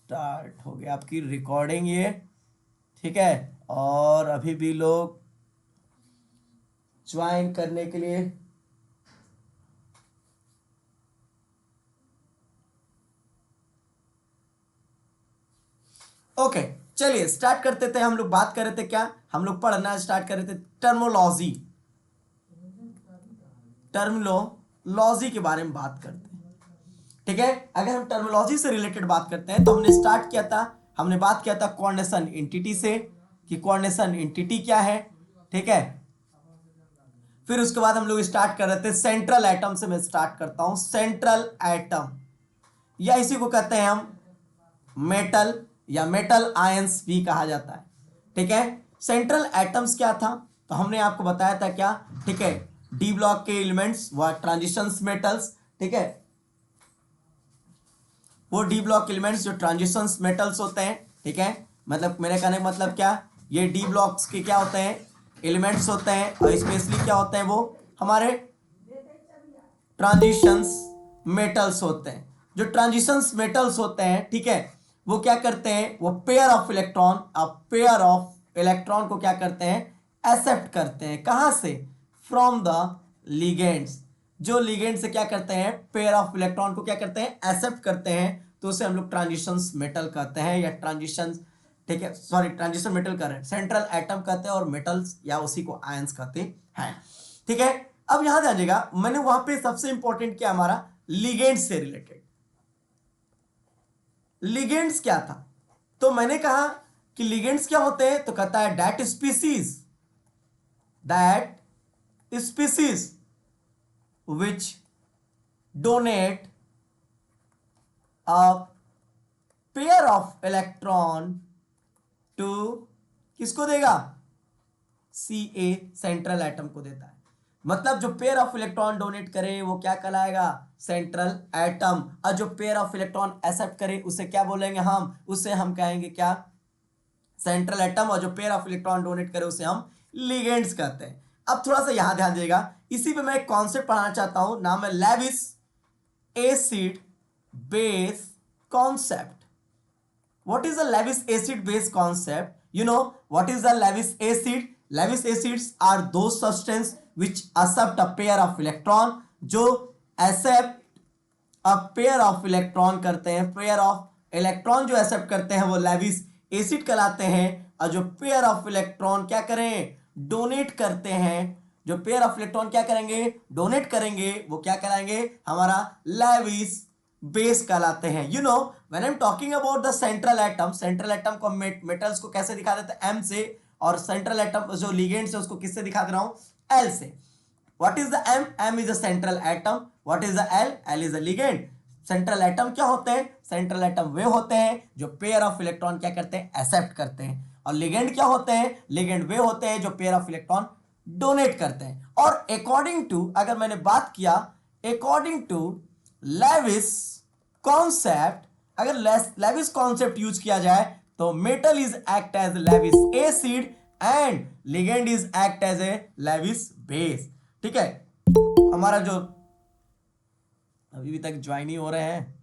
Start हो गया आपकी रिकॉर्डिंग ये, ठीक है। और अभी भी लोग ज्वाइन करने के लिए ओके, चलिए स्टार्ट करते थे। हम लोग बात कर रहे थे क्या, हम लोग पढ़ना स्टार्ट कर रहे थे टर्मोलॉजी, टर्मिनोलॉजी के बारे में बात करते हैं, ठीक है। अगर हम टर्मिनोलॉजी से रिलेटेड बात करते हैं तो हमने स्टार्ट किया था, हमने बात किया था कोऑर्डिनेशन एंटिटी से कि कोऑर्डिनेशन एंटिटी क्या है, ठीक है। फिर उसके बाद हम लोग स्टार्ट कर रहे थे सेंट्रल एटम से। मैं स्टार्ट करता हूं सेंट्रल एटम, या इसी को कहते हैं हम मेटल या मेटल आयंस भी कहा जाता है, ठीक है। सेंट्रल एटम्स क्या था, तो हमने आपको बताया था क्या, ठीक है। डी ब्लॉक के एलिमेंट्स व ट्रांजिशंस मेटल्स, ठीक है। वो डी ब्लॉक एलिमेंट्स जो ट्रांजिशंस मेटल्स होते हैं, ठीक है। मतलब मेरे कहने का मतलब क्या, ये डी ब्लॉक्स के क्या होते हैं, एलिमेंट्स होते हैं, और स्पेशली क्या होते हैं, वो हमारे ट्रांजिशंस मेटल्स होते हैं। जो ट्रांजिशंस मेटल्स होते हैं, ठीक है, वो क्या करते हैं, वो pair of electron, pair of electron को क्या करते हैं, एक्सेप्ट करते हैं। कहां से, फ्रॉम द लिगेंड्स। जो लिगेंड से क्या करते हैं, पेयर ऑफ इलेक्ट्रॉन को क्या करते हैं, एक्सेप्ट करते हैं, तो उसे हम लोग ट्रांजिशंस मेटल कहते हैं, या ट्रांजिशंस, ठीक है, सॉरी ट्रांजिशन मेटल कर रहे हैं, सेंट्रल एटम कहते हैं, और मेटल्स या उसी को आयंस कहते हैं, ठीक है। अब यहां जानिएगा, मैंने वहां पे सबसे इंपॉर्टेंट क्या हमारा लिगेंड से रिलेटेड, लिगेंड्स क्या था, तो मैंने कहा कि लिगेंड्स क्या होते हैं, तो कहता है that species which donate a pair of electron to, किसको देगा, सी ए, सेंट्रल एटम को देता है। मतलब जो पेयर ऑफ इलेक्ट्रॉन डोनेट करे वो क्या कहलाएगा, सेंट्रल एटम, और जो पेयर ऑफ इलेक्ट्रॉन एक्सेप्ट करे उसे क्या बोलेंगे हम, उसे हम कहेंगे क्या, सेंट्रल एटम, और जो पेयर ऑफ इलेक्ट्रॉन डोनेट करे उसे हम लिगेंड्स कहते हैं। अब थोड़ा सा यहां ध्यान दीजिएगा, इसी पे मैं एक कॉन्सेप्ट पढ़ाना चाहता हूं, नाम है Lewis acid base concept. What is the Lewis acid base concept? You know what is the Lewis acid? Lewis acids are those substance which accept a pair of electron, जो accept a pair of electron करते हैं, pair of electron जो accept करते हैं वो Lewis acid कहलाते हैं, और जो pair of electron क्या करें, donate करते हैं, जो pair of electron क्या करेंगे, donate करेंगे, वो क्या कराएंगे, हमारा Lewis बेस कहलाते हैं। You know when I am talking about the central atom, central atom को मेटल्स को कैसे दिखा देते हैं, एम से, और सेंट्रल एटम जो लिगेंड्स है उसको किससे दिखा दे रहा हूं, एल से। What is the M, M is the central atom, what is the L, L is the ligand. Central atom क्या होते हैं, सेंट्रल एटम वे होते हैं जो पेयर ऑफ इलेक्ट्रॉन क्या करते हैं, एक्सेप्ट करते हैं, और लिगेंड क्या होते हैं, लिगेंड वे होते हैं जो पेयर ऑफ इलेक्ट्रॉन डोनेट करते हैं। और अकॉर्डिंग टू, अगर मैंने बात किया अकॉर्डिंग टू लेविस कॉन्सेप्ट, अगर लेविस कॉन्सेप्ट यूज किया जाए तो metal is act as Lewis acid and ligand is act as a Lewis base, ठीक है। हमारा जो अभी भी तक ज्वाइन ही हो रहे हैं,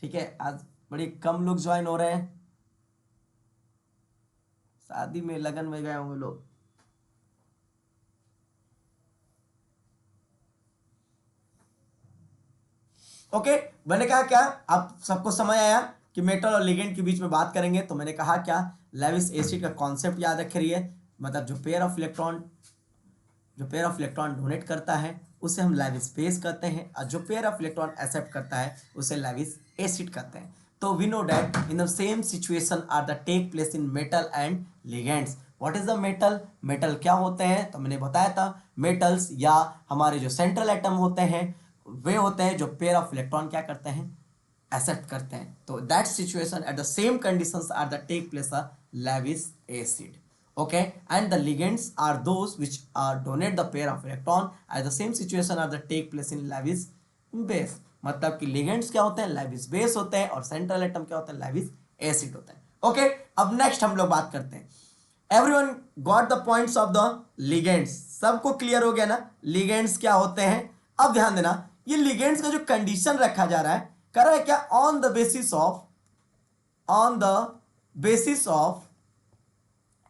ठीक है, आज बड़े कम लोग ज्वाइन हो रहे हैं, शादी में लगन में गए होंगे लोग। ओके, मैंने कहा क्या, आप सबको समझ आया कि मेटल और लिगेंड के बीच में बात करेंगे, तो मैंने कहा क्या, लेविस एसिड का कॉन्सेप्ट याद रखिए, मतलब जो पेयर ऑफ इलेक्ट्रॉन डोनेट करता है उसे हम लेविस बेस कहते हैं, और जो पेयर ऑफ इलेक्ट्रॉन एक्सेप्ट करता है उसे लेविस एसिड कहते हैं। तो we know that in the same situation are the take place in metal and ligands. What is the metal, metal क्या होते हैं, तो मैंने बताया था मेटल्स या हमारे जो सेंट्रल एटम होते हैं वे होते हैं जो पेयर ऑफ इलेक्ट्रॉन क्या करते हैं, एक्सेप्ट करते हैं। तो that situation at the same conditions are the take place a Lewis acid, okay, and the ligands are those which donate the pair of electron at the same situation are the take place in Lewis base। मतलब कि ligands क्या होते हैं, Lewis base होते हैं, और central atom क्या होता है, Lewis acid होता है। ओके, अब नेक्स्ट हम लोग बात करते हैं, everyone got the points of the ligands, सबको क्लियर हो गया ना, ligands क्या होते हैं। अब ध्यान देना, ये ligands का जो कंडीशन रखा जा रहा है, कर रहा है क्या, on the basis of on the basis of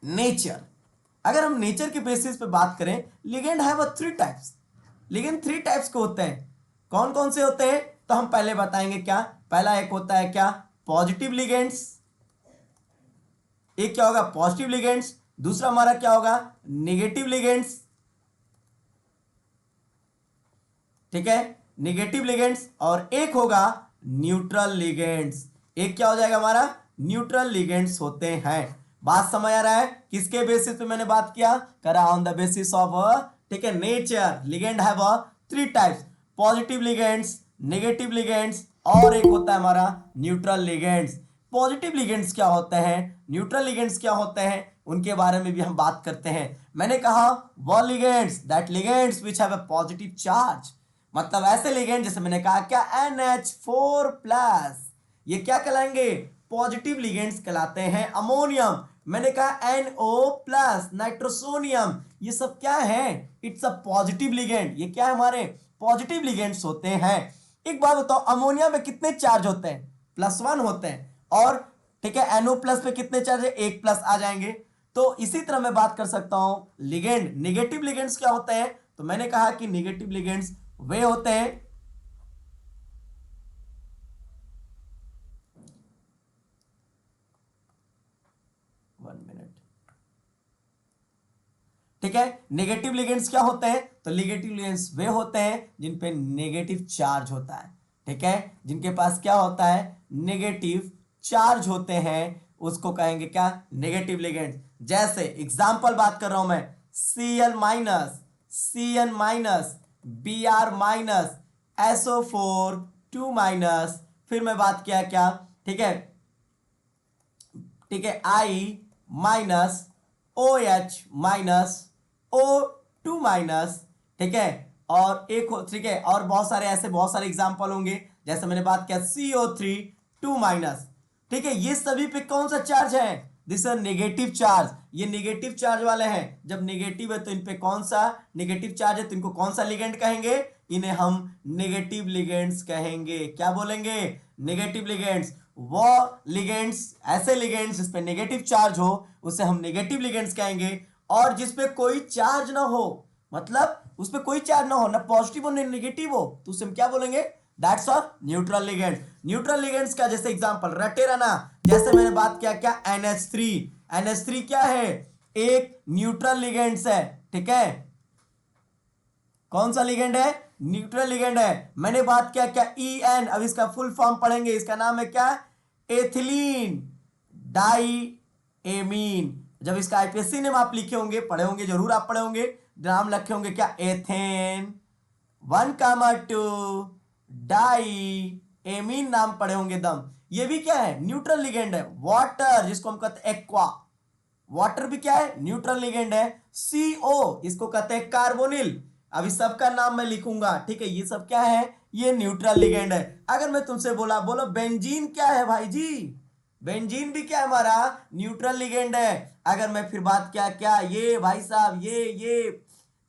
nature. अगर हम नेचर के बेसिस पे बात करें, ligand have three types. Ligand three types के होते हैं। कौन कौन से होते हैं? तो हम पहले बताएंगे। क्या पहला एक होता है क्या? Positive ligands. एक क्या होगा? Positive ligands. दूसरा हमारा क्या होगा? Negative ligands. ठीक है, नेगेटिव लिगेंड्स। और एक होगा न्यूट्रल लिगेंड्स। एक क्या हो जाएगा हमारा? न्यूट्रल लिगेंड्स होते हैं। बात समझ आ रहा है? किसके बेसिस पे मैंने बात किया करा? ऑन द बेसिस ऑफ, ठीक है, nature. Ligand have three types, positive ligands, negative ligands और एक होता है हमारा न्यूट्रल लिगेंड्स। पॉजिटिव लिगेंड्स क्या होते हैं, न्यूट्रल लिगेंड्स क्या होते हैं, उनके बारे में भी हम बात करते हैं। मैंने कहा वो ligands, that ligands which have a positive charge, मतलब ऐसे लिगेंड जैसे मैंने कहा क्या NH4+, ये क्या कहलाएंगे? पॉजिटिव लिगेंड्स कहलाते हैं। अमोनियम, मैंने कहा NO+, नाइट्रोसोनियम, ये सब क्या है? It's a positive ligand. ये क्या है? हमारे पॉजिटिव लिगेंड्स होते हैं। एक बात बताओ, अमोनिया में कितने चार्ज होते हैं? +1 होते हैं। और ठीक है, NO+ पे कितने चार्ज है? 1+ आ जाएंगे। तो इसी तरह मैं बात कर सकता हूं लिगेंड, नेगेटिव लिगेंड्स क्या होते हैं? तो मैंने कहा कि नेगेटिव लिगेंड्स वे होते हैं, ठीक है, नेगेटिव लिगेंड्स क्या होते हैं? तो नेगेटिव लिगेंड्स वे होते हैं जिन पे नेगेटिव चार्ज होता है। ठीक है, जिनके पास क्या होता है? नेगेटिव चार्ज होते हैं, उसको कहेंगे क्या? Negative ligands. जैसे एग्जांपल बात कर रहा हूं मैं, Cl-, Cn-, Br-, SO4 2-, फिर मैं बात किया क्या? ठीक है, ठीक है, I- OH- O2-, ठीक है, और एक हो, ठीक है, और बहुत सारे ऐसे बहुत सारे एग्जांपल होंगे। जैसे मैंने बात किया CO3 2-, ठीक है, ये सभी पे कौन सा चार्ज है? This is negative charge. ये नेगेटिव चार्ज वाले हैं। जब नेगेटिव है तो इन पे कौन सा नेगेटिव चार्ज है? तो इनको कौन सा लिगेंड कहेंगे? इन्हें हम नेगेटिव लिगेंड्स कहेंगे। क्या बोलेंगे? Negative ligands. वो लिगेंड्स, ऐसे लिगेंड्स जिस पे नेगेटिव चार्ज हो उसे हम नेगेटिव लिगेंड्स कहेंगे। और जिस पे कोई चार्ज ना हो, मतलब उस पे कोई चार्ज ना हो, ना पॉजिटिव हो ना नेगेटिव हो, तो उसे हम क्या बोलेंगे? That's a neutral ligand. Neutral ligands का जैसे एग्जांपल रटे रहना, जैसे मैंने बात किया क्या? NH3। NH3 क्या है? एक न्यूट्रल लिगेंड्स है। ठीक है, कौन सा लिगेंड है? न्यूट्रल लिगेंड है। मैंने बात किया क्या? EN, अब इसका फुल फॉर्म पढ़ेंगे, इसका नाम है क्या? Ethylene diamine. जब इसका आईपीएससी नेम आप लिखे होंगे, पढ़े होंगे, जरूर आप पढ़े होंगे, नाम रखे होंगे क्या? एथेन 1,2 डाई एमीन, नाम पढ़े होंगे दम। ये भी क्या है? न्यूट्रल लिगेंड है। वाटर, जिसको हम कहते हैं एक्वा, वाटर भी क्या है? न्यूट्रल लिगेंड है। CO, इसको कहते हैं कार्बोनिल। अभी सबका नाम मैं लिखूंगा, ठीक है, ये सब क्या है? ये न्यूट्रल लिगेंड है। अगर मैं तुमसे बोला, बोलो बेंजीन क्या है भाई जी? बेंजीन भी क्या है हमारा? न्यूट्रल लिगेंड है। अगर मैं फिर बात क्या क्या, ये भाई साहब, ये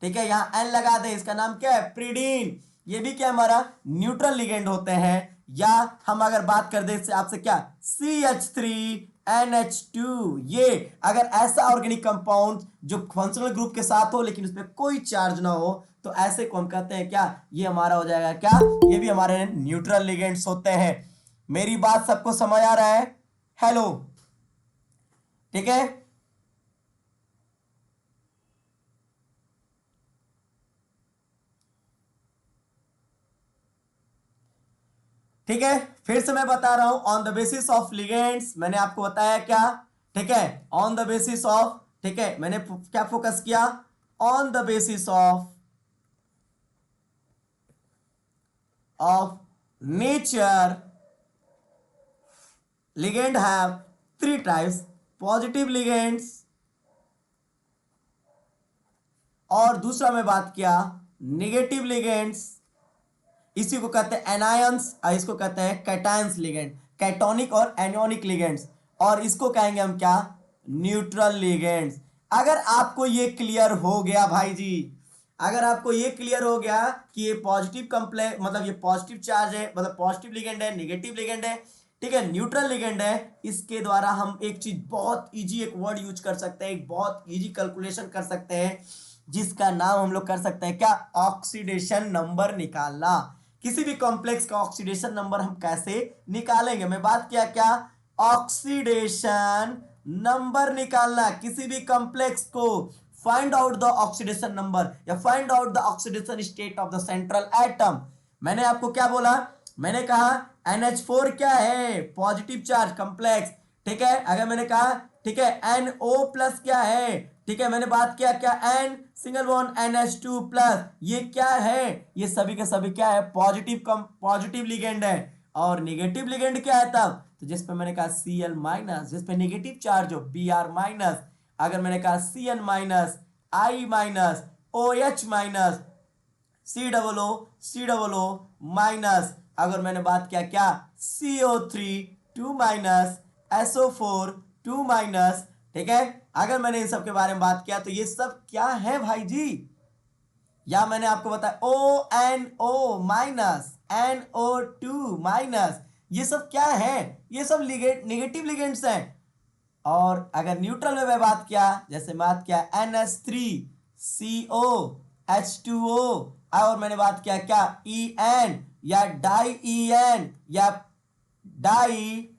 ठीक है, यहां एन लगा दे, इसका नाम क्या है? प्रीडीन। ये भी क्या हमारा? न्यूट्रल लिगेंड होते हैं। या हम अगर बात कर दे आपसे क्या? CH3NH2, ये अगर ऐसा ऑर्गेनिक कंपाउंड जो फंक्शनल ग्रुप के साथ हो लेकिन उसमें कोई चार्ज ना हो, तो ऐसे को हम कहते हैं क्या? ये हमारा हो जाएगा क्या? ये भी हमारे न्यूट्रल लिगेंड्स होते हैं। मेरी बात सबको समझ आ रहा है? हेलो, ठीक है, ठीक है, फिर से मैं बता रहा हूं, on the basis of ligands मैंने आपको बताया क्या? ठीक है, ऑन द बेसिस ऑफ, ठीक है, मैंने क्या फोकस किया? On the basis of nature, ligand have three types, positive ligands, और दूसरा मैं बात किया नेगेटिव लिगेंड्स। इसी को कहते हैं एनायंस, और इसको कहते हैं कैटायंस लिगेंड, कैटोनिक और एनियोनिक लिगेंड्स। और इसको कहेंगे हम क्या? Neutral ligands. अगर आपको ये क्लियर हो गया भाई जी, अगर आपको ये क्लियर हो गया कि ये पॉजिटिव कंप्लेक्स, मतलब ये पॉजिटिव चार्ज है, मतलब पॉजिटिव लिगेंड है, नेगेटिव लिगेंड है, ठीक है, न्यूट्रल लिगेंड है। इसके द्वारा हम एक चीज बहुत इजी, एक वर्ड यूज कर सकते हैं, एक बहुत इजी कैलकुलेशन कर सकते हैं, जिसका नाम हम लोग कर सकते हैं क्या, ऑक्सीडेशन नंबर निकालना। किसी भी कॉम्प्लेक्स का ऑक्सीडेशन नंबर हम कैसे निकालेंगे, मैं बात किया क्या, ऑक्सीडेशन नंबर निकालना। किसी भी कॉम्प्लेक्स को find out the oxidation number या find out the oxidation state of the central atom. मैंने आपको क्या बोला, मैंने कहा NH4 क्या है, पॉजिटिव चार्ज कॉम्प्लेक्स, ठीक है। अगर मैंने कहा ठीक है NO प्लस क्या है, ठीक है, मैंने बात किया क्या, N single bond NH2 plus, ये क्या है, ये सभी के सभी क्या है, पॉजिटिव लिगेंड है। और नेगेटिव लिगेंड क्या है तब, तो जिस पे मैंने कहा Cl माइनस, जिस पे नेगेटिव चार्ज हो Br माइनस, अगर मैंने कहा Cn minus, I minus, OH minus, C minus, अगर मैंने बात किया क्या, CO3 2 माइनस, SO4 2 माइनस, ठीक है। अगर मैंने इन सब के बारे में बात किया तो ये सब क्या है भाई जी, या मैंने आपको बताया ONO माइनस, NO2 माइनस, ये सब क्या है, ये सब नेगेटिव लिगेंड्स हैं। और अगर न्यूट्रल में मैं बात किया, जैसे बात किया NH3CO H2O, और मैंने बात किया क्या EN या डाई EN या डाई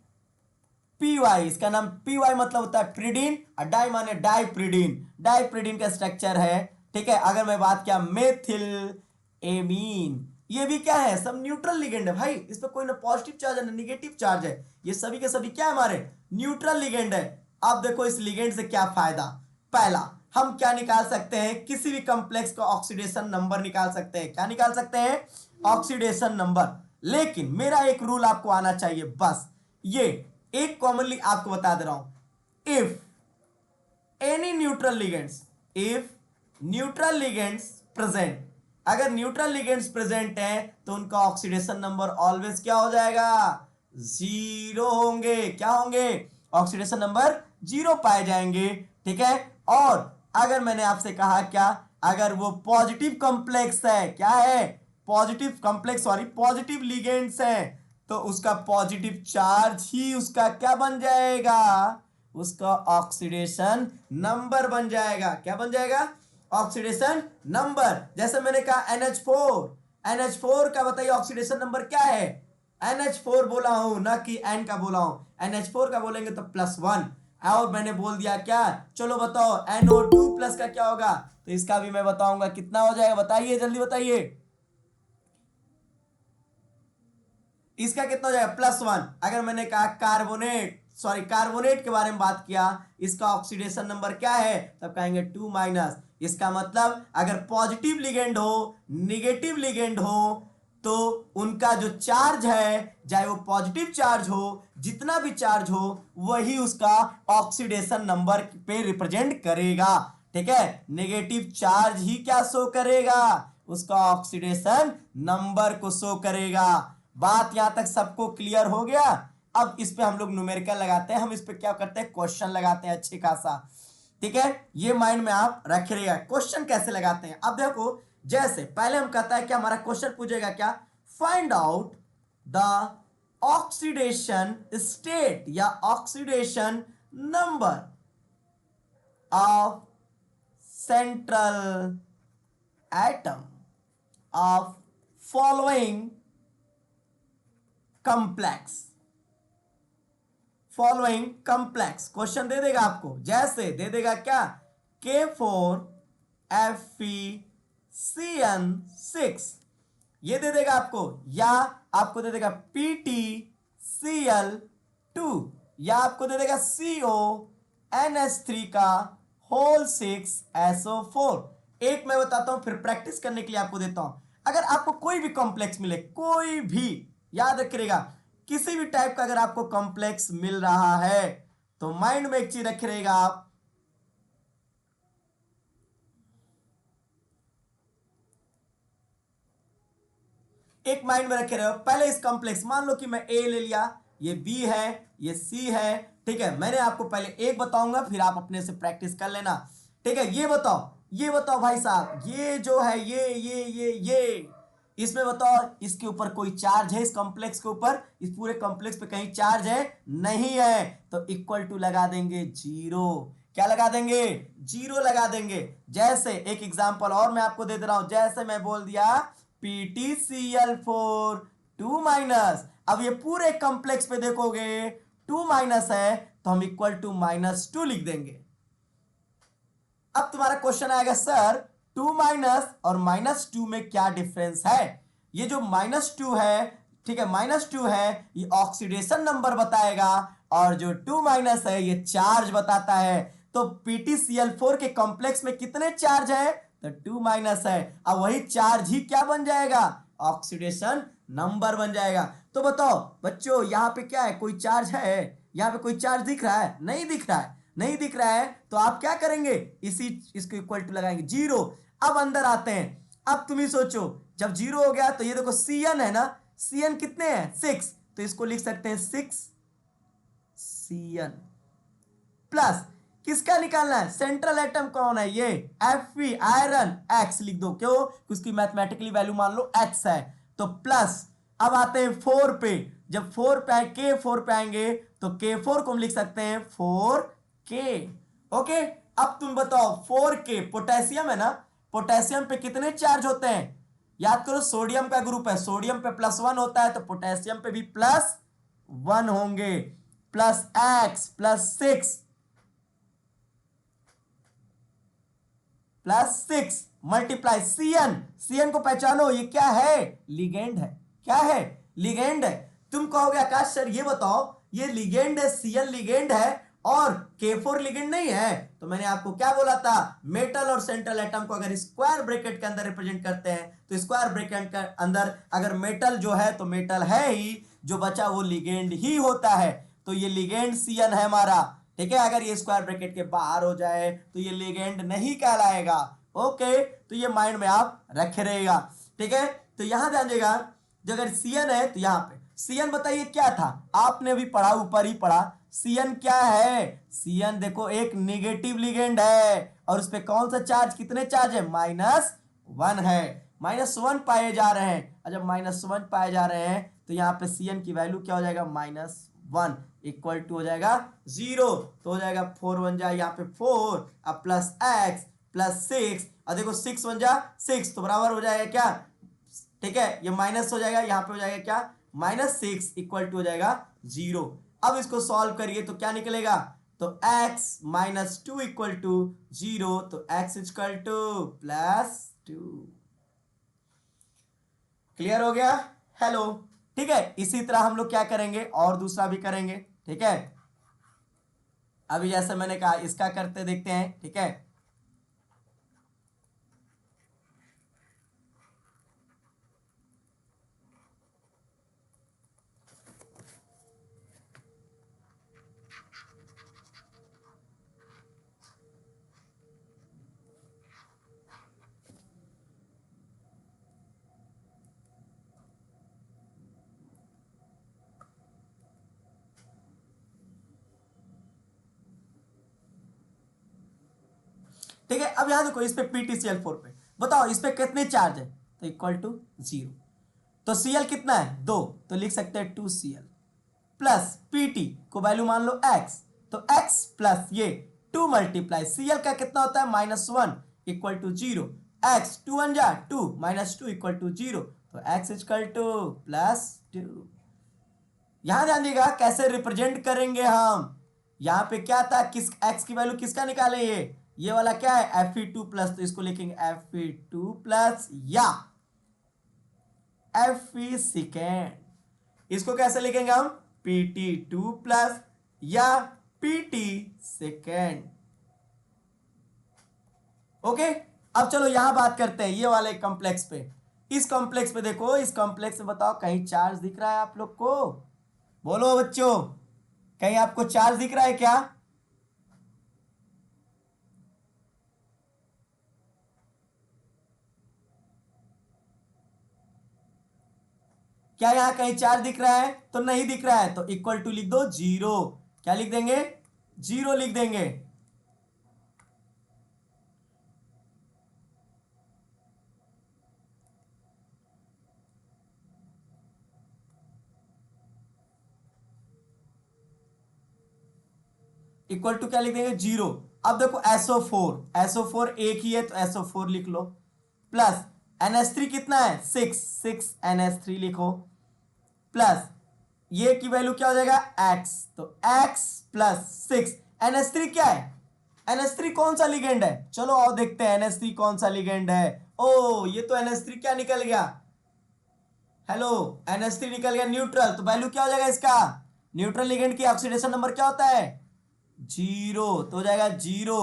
PY, इसका नाम PY मतलब होता है प्रिडीन, और डाई माने डाईप्रिडीन का स्ट्रक्चर है, ठीक है। अगर मैं बात किया मेथिल एमीन, ये भी क्या है, सब न्यूट्रल लिगेंड है भाई, इस पे कोई ना पॉजिटिव चार्ज है ना निगेटिव चार्ज है, ये सभी के सभी क्या है, हमारे न्यूट्रल लिगेंड है। अब देखो इस लिगेंड से क्या फायदा, पहला हम क्या निकाल सकते हैं, किसी भी कॉम्प्लेक्स का ऑक्सीडेशन नंबर निकाल सकते हैं, क्या निकाल सकते हैं, ऑक्सीडेशन नंबर। लेकिन मेरा एक रूल आपको आना चाहिए, बस ये एक कॉमनली आपको बता दे रहा हूं, if any neutral ligands, if neutral ligands present, अगर न्यूट्रल लिगेंड्स प्रेजेंट हैं तो उनका ऑक्सीडेशन नंबर ऑलवेज क्या हो जाएगा, जीरो होंगे, क्या होंगे, ऑक्सीडेशन नंबर जीरो पाए जाएंगे, ठीक है। और अगर मैंने आपसे कहा क्या, अगर वो पॉजिटिव कॉम्प्लेक्स है, क्या है, positive complex, sorry positive ligands है, तो उसका पॉजिटिव चार्ज ही उसका क्या बन जाएगा, उसका ऑक्सीडेशन नंबर बन जाएगा, क्या बन जाएगा, ऑक्सीडेशन नंबर। जैसे मैंने कहा NH4 का बताइए ऑक्सीडेशन नंबर क्या है, NH4 बोला हूं ना कि N का बोला हूं, NH4 का बोलेंगे तो +1, और मैंने बोल दिया क्या, चलो बताओ NO2 प्लस का क्या होगा, तो इसका भी मैं बताऊंगा कितना हो जाएगा, बताइए जल्दी बताइए, इसका कितना हो जाएगा, +1। अगर मैंने कहा कार्बोनेट के बारे में बात किया, इसका ऑक्सीडेशन नंबर क्या है, तब कहेंगे 2 माइनस। इसका मतलब अगर पॉजिटिव लिगेंड हो निगेटिव लिगेंड हो तो उनका जो चार्ज है, चाहे वो पॉजिटिव चार्ज हो, जितना भी चार्ज हो, वही उसका ऑक्सीडेशन नंबर पे रिप्रेजेंट करेगा, ठीक है। नेगेटिव चार्ज ही क्या शो करेगा, उसका ऑक्सीडेशन नंबर को शो करेगा। बात यहां तक सबको क्लियर हो गया। अब इस पे हम लोग न्यूमेरिकल लगाते हैं, हम इस पे क्या करते हैं, क्वेश्चन लगाते हैं अच्छे खासा, ठीक है। ये माइंड में आप रख रहिएगा, क्वेश्चन कैसे लगाते हैं। अब देखो, जैसे पहले हम कहता है कि हमारा क्वेश्चन पूछेगा क्या, find out the oxidation state या oxidation number of central atom of following complex question दे देगा आपको, जैसे दे देगा क्या, K4FeCN6 ये दे देगा आपको, या आपको दे देगा PtCl2, या आपको दे देगा CONH3 का होल 6SO4। एक मैं बताता हूं, फिर प्रैक्टिस करने के लिए आपको देता हूं। अगर आपको कोई भी कॉम्प्लेक्स मिले, कोई भी, याद रखिएगा किसी भी टाइप का अगर आपको कॉम्प्लेक्स मिल रहा है तो माइंड में एक चीज रखे रहेगा, आप एक माइंड में रखे रहे हो, पहले इस कॉम्प्लेक्स, मान लो कि मैं ए ले लिया, ये बी है, ये सी है, ठीक है। मैंने आपको पहले एक बताऊंगा, फिर आप अपने से प्रैक्टिस कर लेना, ठीक है। ये बताओ भाई साहब, ये जो है ये इसमें बताओ इसके ऊपर कोई चार्ज है, इस कॉम्प्लेक्स के ऊपर, इस पूरे कॉम्प्लेक्स पे कहीं चार्ज है? नहीं है, तो इक्वल टू लगा देंगे जीरो। क्या लगा देंगे? जीरो लगा देंगे। जैसे एक एग्जांपल और मैं आपको दे दे रहा हूं, जैसे मैं बोल दिया PtCl4 2 माइनस, अब ये पूरे कॉम्प्लेक्स पे देखोगे 2 माइनस है तो हम इक्वल टू -2 लिख देंगे। अब तुम्हारा क्वेश्चन आएगा सर 2 माइनस और -2 में क्या डिफरेंस है? ये जो -2 है, ठीक है, -2 है, ये ऑक्सीडेशन नंबर बताएगा, और जो 2 माइनस है ये चार्ज बताता है। तो PtCl4 के कॉम्प्लेक्स में कितने चार्ज है? तो 2 माइनस है। अब वही चार्ज ही क्या बन जाएगा? ऑक्सीडेशन नंबर बन जाएगा। तो बताओ बच्चों यहां पे क्या है? कोई चार्ज है? यहां पे कोई चार्ज दिख रहा है? नहीं दिख रहा है। नहीं दिख रहा है तो आप क्या करेंगे? इसको इक्वल टू लगाएंगे जीरो। अब अंदर आते हैं। अब तुम ही सोचो, जब जीरो हो गया तो ये देखो Cn है ना, Cn कितने हैं? 6, तो इसको लिख सकते हैं 6 Cn प्लस किसका निकालना है? सेंट्रल एटम कौन है? ये Fe आयरन, X लिख दो। क्यों? उसकी मैथमेटिकली वैल्यू मान लो X है, तो प्लस। अब आते हैं 4 पे। जब 4 पे K4 पे आएंगे तो K4 को हम लिख सकते हैं 4K। ओके, अब तुम बताओ 4K पोटेशियम है ना, पोटेशियम पे कितने चार्ज होते हैं? याद करो सोडियम का ग्रुप है, सोडियम पे +1 होता है, तो पोटेशियम पे भी +1 होंगे। Plus X plus 6 +6 multiply Cn को पहचानो, ये क्या है? लिगेंड है। क्या है? लिगेंड है। तुम कहोगे आकाश सर ये बताओ, ये लिगेंड है, Cn लिगेंड है और K4 लिगेंड नहीं है, तो मैंने आपको क्या बोला था? मेटल और सेंट्रल एटम को अगर स्क्वायर ब्रैकेट के अंदर रिप्रेजेंट करते हैं तो स्क्वायर ब्रैकेट के अंदर अगर मेटल जो है तो मेटल है ही, जो बचा वो लिगेंड ही होता है। तो ये लिगेंड Cn है हमारा, ठीक है। अगर ये स्क्वायर ब्रैकेट के बाहर हो जाए तो ये लिगेंड नहीं कहलाएगा। ओके, तो ये माइंड में आप रखे रहेगा, ठीक है। तो यहां ध्यान देगा, जो अगर Cn है तो यहां पे Cn बताइए क्या था? आपने भी पढ़ा, ऊपर ही पढ़ा। Cn क्या है? Cn देखो एक निगेटिव लिगेंड है, और उस पर कौन सा चार्ज, कितने चार्ज है? -1 है। -1 पाए जा रहे हैं, और जब -1 पाए जा रहे हैं तो यहाँ पे Cn की वैल्यू क्या हो जाएगा? -1 इक्वल टू हो जाएगा 0, तो हो जाएगा 4 बन जाए यहाँ पे 4, अब प्लस X प्लस 6, और देखो 6 बन जा 6 तो बराबर हो जाएगा क्या? ठीक है, ये माइनस हो जाएगा, यहाँ पे हो जाएगा क्या? -6 इक्वल टू हो जाएगा 0। अब इसको सॉल्व करिए तो क्या निकलेगा? तो x -2 इक्वल टू 0, तो x इक्वल टू +2। क्लियर हो गया? हेलो, ठीक है। इसी तरह हम लोग क्या करेंगे, और दूसरा भी करेंगे, ठीक है। अभी जैसे मैंने कहा इसका करते देखते हैं, ठीक है। ठीक है, अब यहां देखो इस पे PtCl4 पे बताओ इस पे कितने चार्ज है? तो इक्वल टू 0। तो Cl कितना है? 2, तो लिख सकते हैं 2Cl प्लस Pt को वैल्यू मान लो X, तो X प्लस ये 2 मल्टीप्लाई Cl का कितना होता है? -1 इक्वल टू 0। X 2 1 जा 2 -2 इक्वल टू 0, तो X इक्वल टू +2। यहां ध्यान दीजिएगा कैसे रिप्रेजेंट करेंगे हम। यहां पे क्या था? किस X की वैल्यू किसका निकाले? ये वाला क्या है? Fe2 प्लस, तो इसको लिखेंगे Fe2 प्लस या Fe सेकेंड। इसको कैसे लिखेंगे हम? Pt2 प्लस या Pt सेकेंड। ओके, अब चलो यहां बात करते हैं ये वाले कॉम्प्लेक्स पे। इस कॉम्प्लेक्स पे देखो, इस कॉम्प्लेक्स में बताओ कहीं चार्ज दिख रहा है आप लोग को? बोलो बच्चों, कहीं आपको चार्ज दिख रहा है क्या? क्या यहां कहीं चार्ज दिख रहा है? तो नहीं दिख रहा है, तो इक्वल टू लिख दो 0। क्या लिख देंगे? 0 लिख देंगे। इक्वल टू क्या लिख देंगे 0। अब देखो SO4 एक ही है तो SO4 लिख लो, प्लस NH3 कितना है 6 NH3 लिखो, प्लस ये की वैल्यू क्या हो जाएगा x, तो x प्लस 6 NH3 क्या है, NH3 कौन सा लिगेंड है, चलो आओ देखते हैं NH3 कौन सा लिगेंड है। ओ ये तो NH3 क्या निकल गया, हेलो NH3 निकल गया न्यूट्रल, तो वैल्यू क्या हो जाएगा इसका, न्यूट्रल लिगेंड की ऑक्सीडेशन नंबर क्या होता है 0, तो हो जाएगा 0।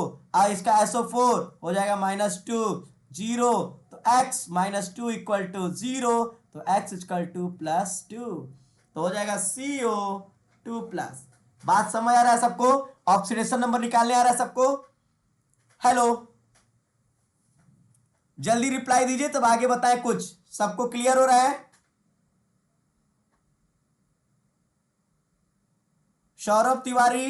इसका SO4 हो जाएगा -2, 0, तो x -2 इक्वल टू 0, तो x इक्वल टू +2, तो हो जाएगा CO2 प्लस। बात समझ आ रहा है सबको, ऑक्सीडेशन नंबर निकालने आ रहा है सबको, हेलो जल्दी रिप्लाई दीजिए तब आगे बताएं, कुछ सबको क्लियर हो रहा है। सौरभ तिवारी,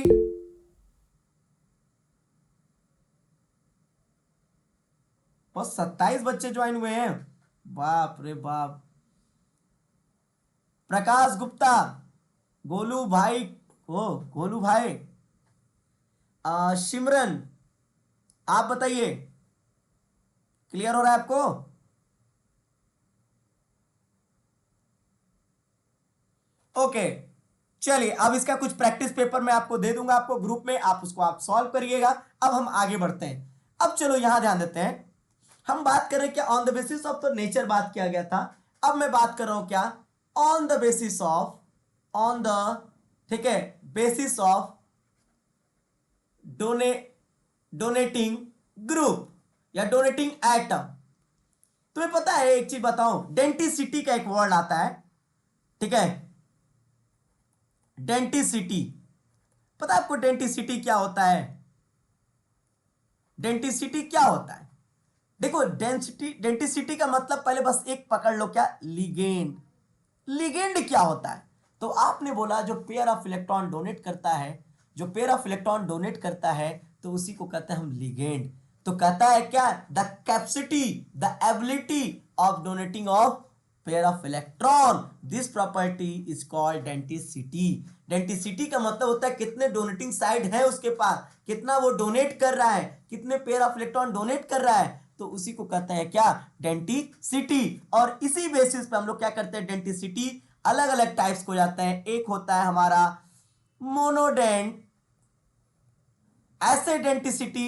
बस 27 बच्चे ज्वाइन हुए हैं, बाप रे बाप। प्रकाश गुप्ता, गोलू भाई, ओ गोलू भाई, सिमरन आप बताइए क्लियर हो रहा है आपको। ओके चलिए, अब इसका कुछ प्रैक्टिस पेपर मैं आपको दे दूंगा आपको ग्रुप में, आप उसको आप सॉल्व करिएगा। अब हम आगे बढ़ते हैं। अब चलो यहां ध्यान देते हैं, हम बात करें क्या ऑन द बेसिस ऑफ तो नेचर बात किया गया था, अब मैं बात कर रहा हूं क्या on the basis of, on the, ठीक है, बेसिस ऑफ डोने डोनेटिंग ग्रुप या डोनेटिंग एटम। तुम्हें पता है एक चीज बताऊं, डेंटिसिटी का एक वर्ड आता है, ठीक है, डेंटिसिटी, पता है आपको डेंटिसिटी क्या होता है, डेंटिसिटी क्या होता है, देखो डेंसिटी डेंटिसिटी का मतलब पहले बस एक पकड़ लो, क्या लिगेंड, लिगेंड क्या होता है, तो आपने बोला जो पेयर ऑफ इलेक्ट्रॉन डोनेट करता है, जो पेयर ऑफ इलेक्ट्रॉन डोनेट करता है तो उसी को कहते हैं हम लिगेंड। तो कहता है क्या the capacity, the ability of donating of pair of electron, this property is called denticity. Denticity का मतलब होता है कितने डोनेटिंग साइड है उसके पास, कितना वो डोनेट कर रहा है, कितने पेयर ऑफ इलेक्ट्रॉन डोनेट कर रहा है, तो उसी को कहते हैं क्या डेंटिसिटी। और इसी बेसिस पे हम लोग क्या करते हैं, डेंटिसिटी अलग अलग टाइप्स को जाते हैं, एक होता है हमारा मोनोडेंट, ऐसे डेंटिसिटी,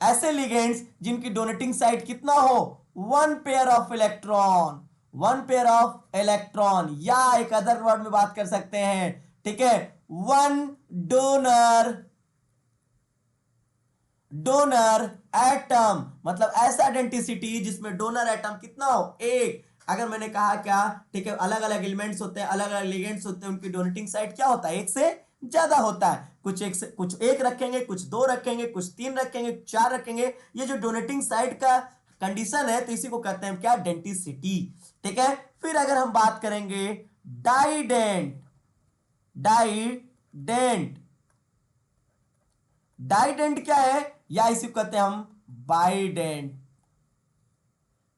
ऐसे लिगेंड्स जिनकी डोनेटिंग साइड कितना हो, one pair of electron, one pair of electron, या एक अदर वर्ड में बात कर सकते हैं, ठीक है, वन डोनर, डोनर एटम, मतलब ऐसा डेंटिसिटी जिसमें डोनर एटम कितना हो एक। अगर मैंने कहा क्या, ठीक है, अलग अलग एलिमेंट्स होते हैं, अलग अलग लिगेंड्स होते हैं, उनकी डोनेटिंग साइड क्या होता है, एक से ज्यादा होता है, कुछ एक से कुछ एक रखेंगे, कुछ दो रखेंगे, कुछ तीन रखेंगे, चार रखेंगे, ये जो डोनेटिंग साइड का कंडीशन है तो इसी को कहते हैं क्या डेंटिसिटी, ठीक है। फिर अगर हम बात करेंगे डाइडेंट, डाइडेंट, डाइडेंट क्या है, या इसी को कहते हैं हम बाइडेंट,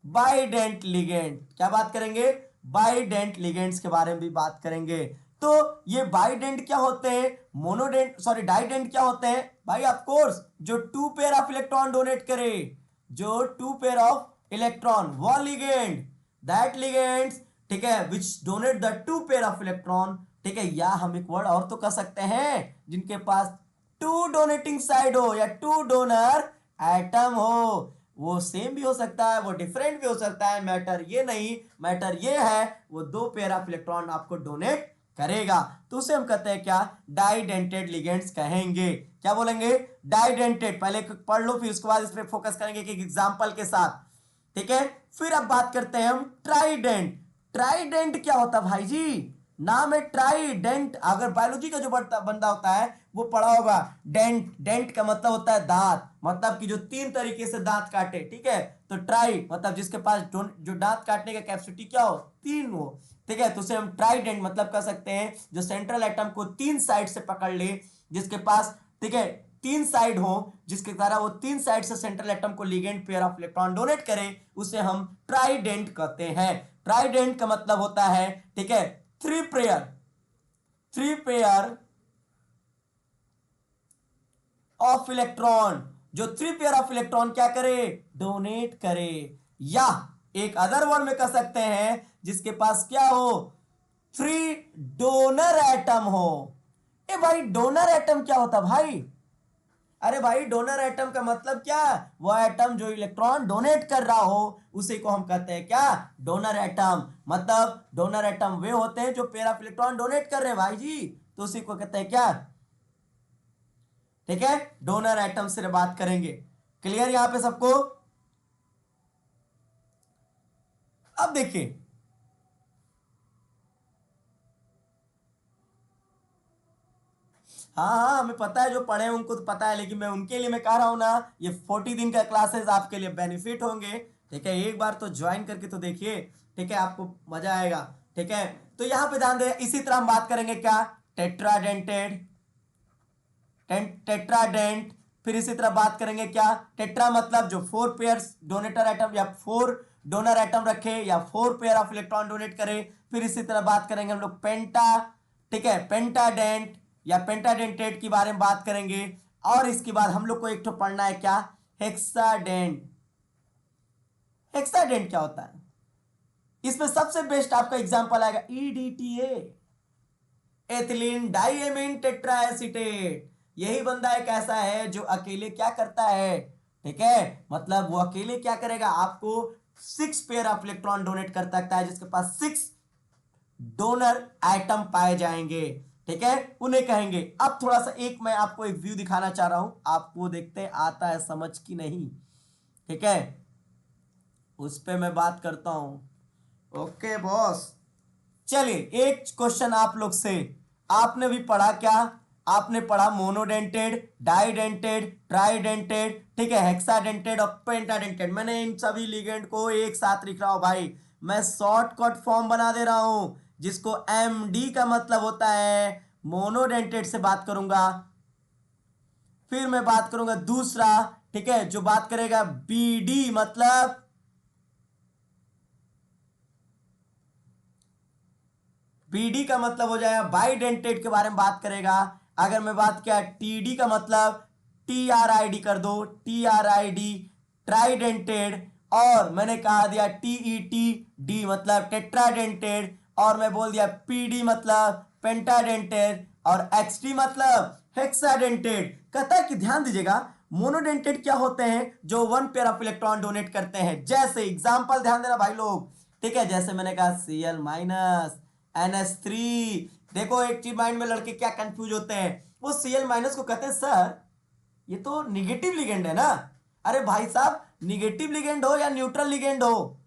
बाइडेंट लिगेंड, क्या बात करेंगे, बाइडेंट लिगेंड्स के बारे में भी बात करेंगे। तो ये बाइडेंट क्या होते हैं, मोनोडेंट सॉरी डाइडेंट क्या होते हैं भाई, ऑफ कोर्स जो two pair of electron donate करे, जो टू पेयर ऑफ इलेक्ट्रॉन, वो लिगेंड, दैट लिगेंड्स, ठीक है, which donate the two pair of electron, ठीक है, या हम एक वर्ड और तो कर सकते हैं जिनके पास टू डोनेटिंग साइड हो या टू डोनर एटम हो, वो सेम भी हो सकता है, वो डिफरेंट भी हो सकता है, मैटर ये नहीं, मैटर ये है वो दो पेयर ऑफ इलेक्ट्रॉन आपको डोनेट करेगा, तो उसे हम कहते हैं क्या डाइडेंटेड लिगेंड्स कहेंगे। क्या बोलेंगे, डाइडेंटेड, पहले पढ़ लो फिर उसके बाद इस पर फोकस करेंगे एक एग्जांपल के साथ, ठीक है। फिर अब बात करते हैं हम ट्राइडेंट, ट्राइडेंट क्या होता है भाई जी, नाम है ट्राइडेंट, अगर बायोलॉजी का जो बंदा होता है वो पढ़ा होगा, डेंट, डेंट का मतलब होता है दांत, मतलब कि जो तीन तरीके से दांत काटे, ठीक है, तो ट्राई मतलब जिसके पास जो दांत काटने का कैपेसिटी क्या हो, तीन हो, ठीक है, तो उसे हम ट्राइडेंट मतलब कह सकते हैं जो सेंट्रल एटम को तीन साइड से पकड़ ले, जिसके पास, ठीक है, तीन साइड हो, जिसके द्वारा वो तीन साइड से सेंट्रल एटम को ligand pair of electron donate करे, उसे हम ट्राइडेंट कहते हैं। ट्राइडेंट का मतलब होता है, ठीक है, three pair, three pair of electron, जो 3 पेयर ऑफ इलेक्ट्रॉन क्या करे, डोनेट करे। या एक अदर वर्ड में कह सकते हैं जिसके पास क्या हो, 3 डोनर एटम हो। ए भाई डोनर एटम क्या होता भाई, अरे भाई डोनर एटम का मतलब क्या, वो एटम जो इलेक्ट्रॉन डोनेट कर रहा हो उसी को हम कहते हैं क्या, डोनर एटम। मतलब डोनर एटम वे होते हैं जो पेयर ऑफ इलेक्ट्रॉन डोनेट कर रहे हैं भाई जी, तो उसी को कहते हैं क्या, ठीक है, डोनर एटम से बात करेंगे। क्लियर यहां पे सबको। अब देखिए हाँ हाँ हमें पता है, जो पढ़े हैं उनको तो पता है, लेकिन मैं उनके लिए मैं कह रहा हूं ना, ये 40 दिन का क्लासेस आपके लिए बेनिफिट होंगे। ठीक है, एक बार तो ज्वाइन करके तो देखिए, ठीक है, आपको मजा आएगा। ठीक है, तो यहां पे ध्यान दें, इसी तरह हम बात करेंगे क्या, टेट्राडेंटेड, टेट्राडेंट। फिर इसी तरह बात करेंगे क्या, टेट्रा मतलब जो 4 पेयर्स डोनेटर एटम या 4 डोनर एटम रखे या 4 पेयर ऑफ इलेक्ट्रॉन डोनेट करे। फिर इसी तरह बात करेंगे हम लोग पेंटा, ठीक है, पेंटाडेंट या पेंटाडेंटेट के बारे में बात करेंगे। और इसके बाद हम लोग को एक तो पढ़ना है क्या, हेक्साडेंट। हेक्साडेंट क्या होता है, इसमें सबसे बेस्ट आपका एग्जांपल आएगा ईडीटीए, एथिलीन डाइएमीन टेट्राएसिटेट। यही बंदा एक ऐसा है जो अकेले क्या करता है, ठीक है, मतलब वो अकेले क्या करेगा, आपको 6 पेयर ऑफ इलेक्ट्रॉन डोनेट कर सकता है, जिसके पास 6 डोनर आइटम पाए जाएंगे। ठीक है, उन्हें कहेंगे। अब थोड़ा सा एक मैं आपको एक व्यू दिखाना चाह रहा हूं, आपको देखते हैं आता है समझ की नहीं। ठीक है, उस पे मैं बात करता हूं। ओके बॉस, चलिए एक क्वेश्चन आप लोग से, आपने भी पढ़ा क्या, आपने पढ़ा मोनोडेंटेड, डाइडेंटेड, ट्राइडेंटेड, ठीक है, हेक्साडेंटेड और पेंटाडेंटेड। मैंने इन सभी लिगेंड को एक साथ लिख रहा हूं भाई, मैं शॉर्टकट फॉर्म बना दे रहा हूं, जिसको एमडी का मतलब होता है मोनोडेंटेड से बात करूंगा। फिर मैं बात करूंगा दूसरा, ठीक है, जो बात करेगा बीडी मतलब बीडी का मतलब हो जाएगा बाइडेंटेड के बारे में बात करेगा। अगर मैं बात किया टीडी का मतलब टीआरआईडी कर दो, टीआरआईडी ट्राइडेंटेड। और मैंने कहा दिया टीईटी डी मतलब टेट्राडेंटेड। और मैं बोल दिया पीडी मतलब पेंटाडेंटेड और एक्सटी मतलब हेक्साडेंटेड। कहता है कि ध्यान दीजिएगा मोनोडेंटेड क्या होते हैं, जो 1 पेयर ऑफ इलेक्ट्रॉन डोनेट करते हैं। जैसे एग्जांपल ध्यान देना भाई लोग, ठीक है, जैसे मैंने कहा Cl माइनस NH3। देखो एक चीज माइंड में लड़के क्या कंफ्यूज होते हैं, वो Cl माइनस को कहते हैं सर ये तो निगेटिव लिगेंड है ना। अरे भाई साहब, निगेटिव लिगेंड हो या न्यूट्रल लिगेंड हो,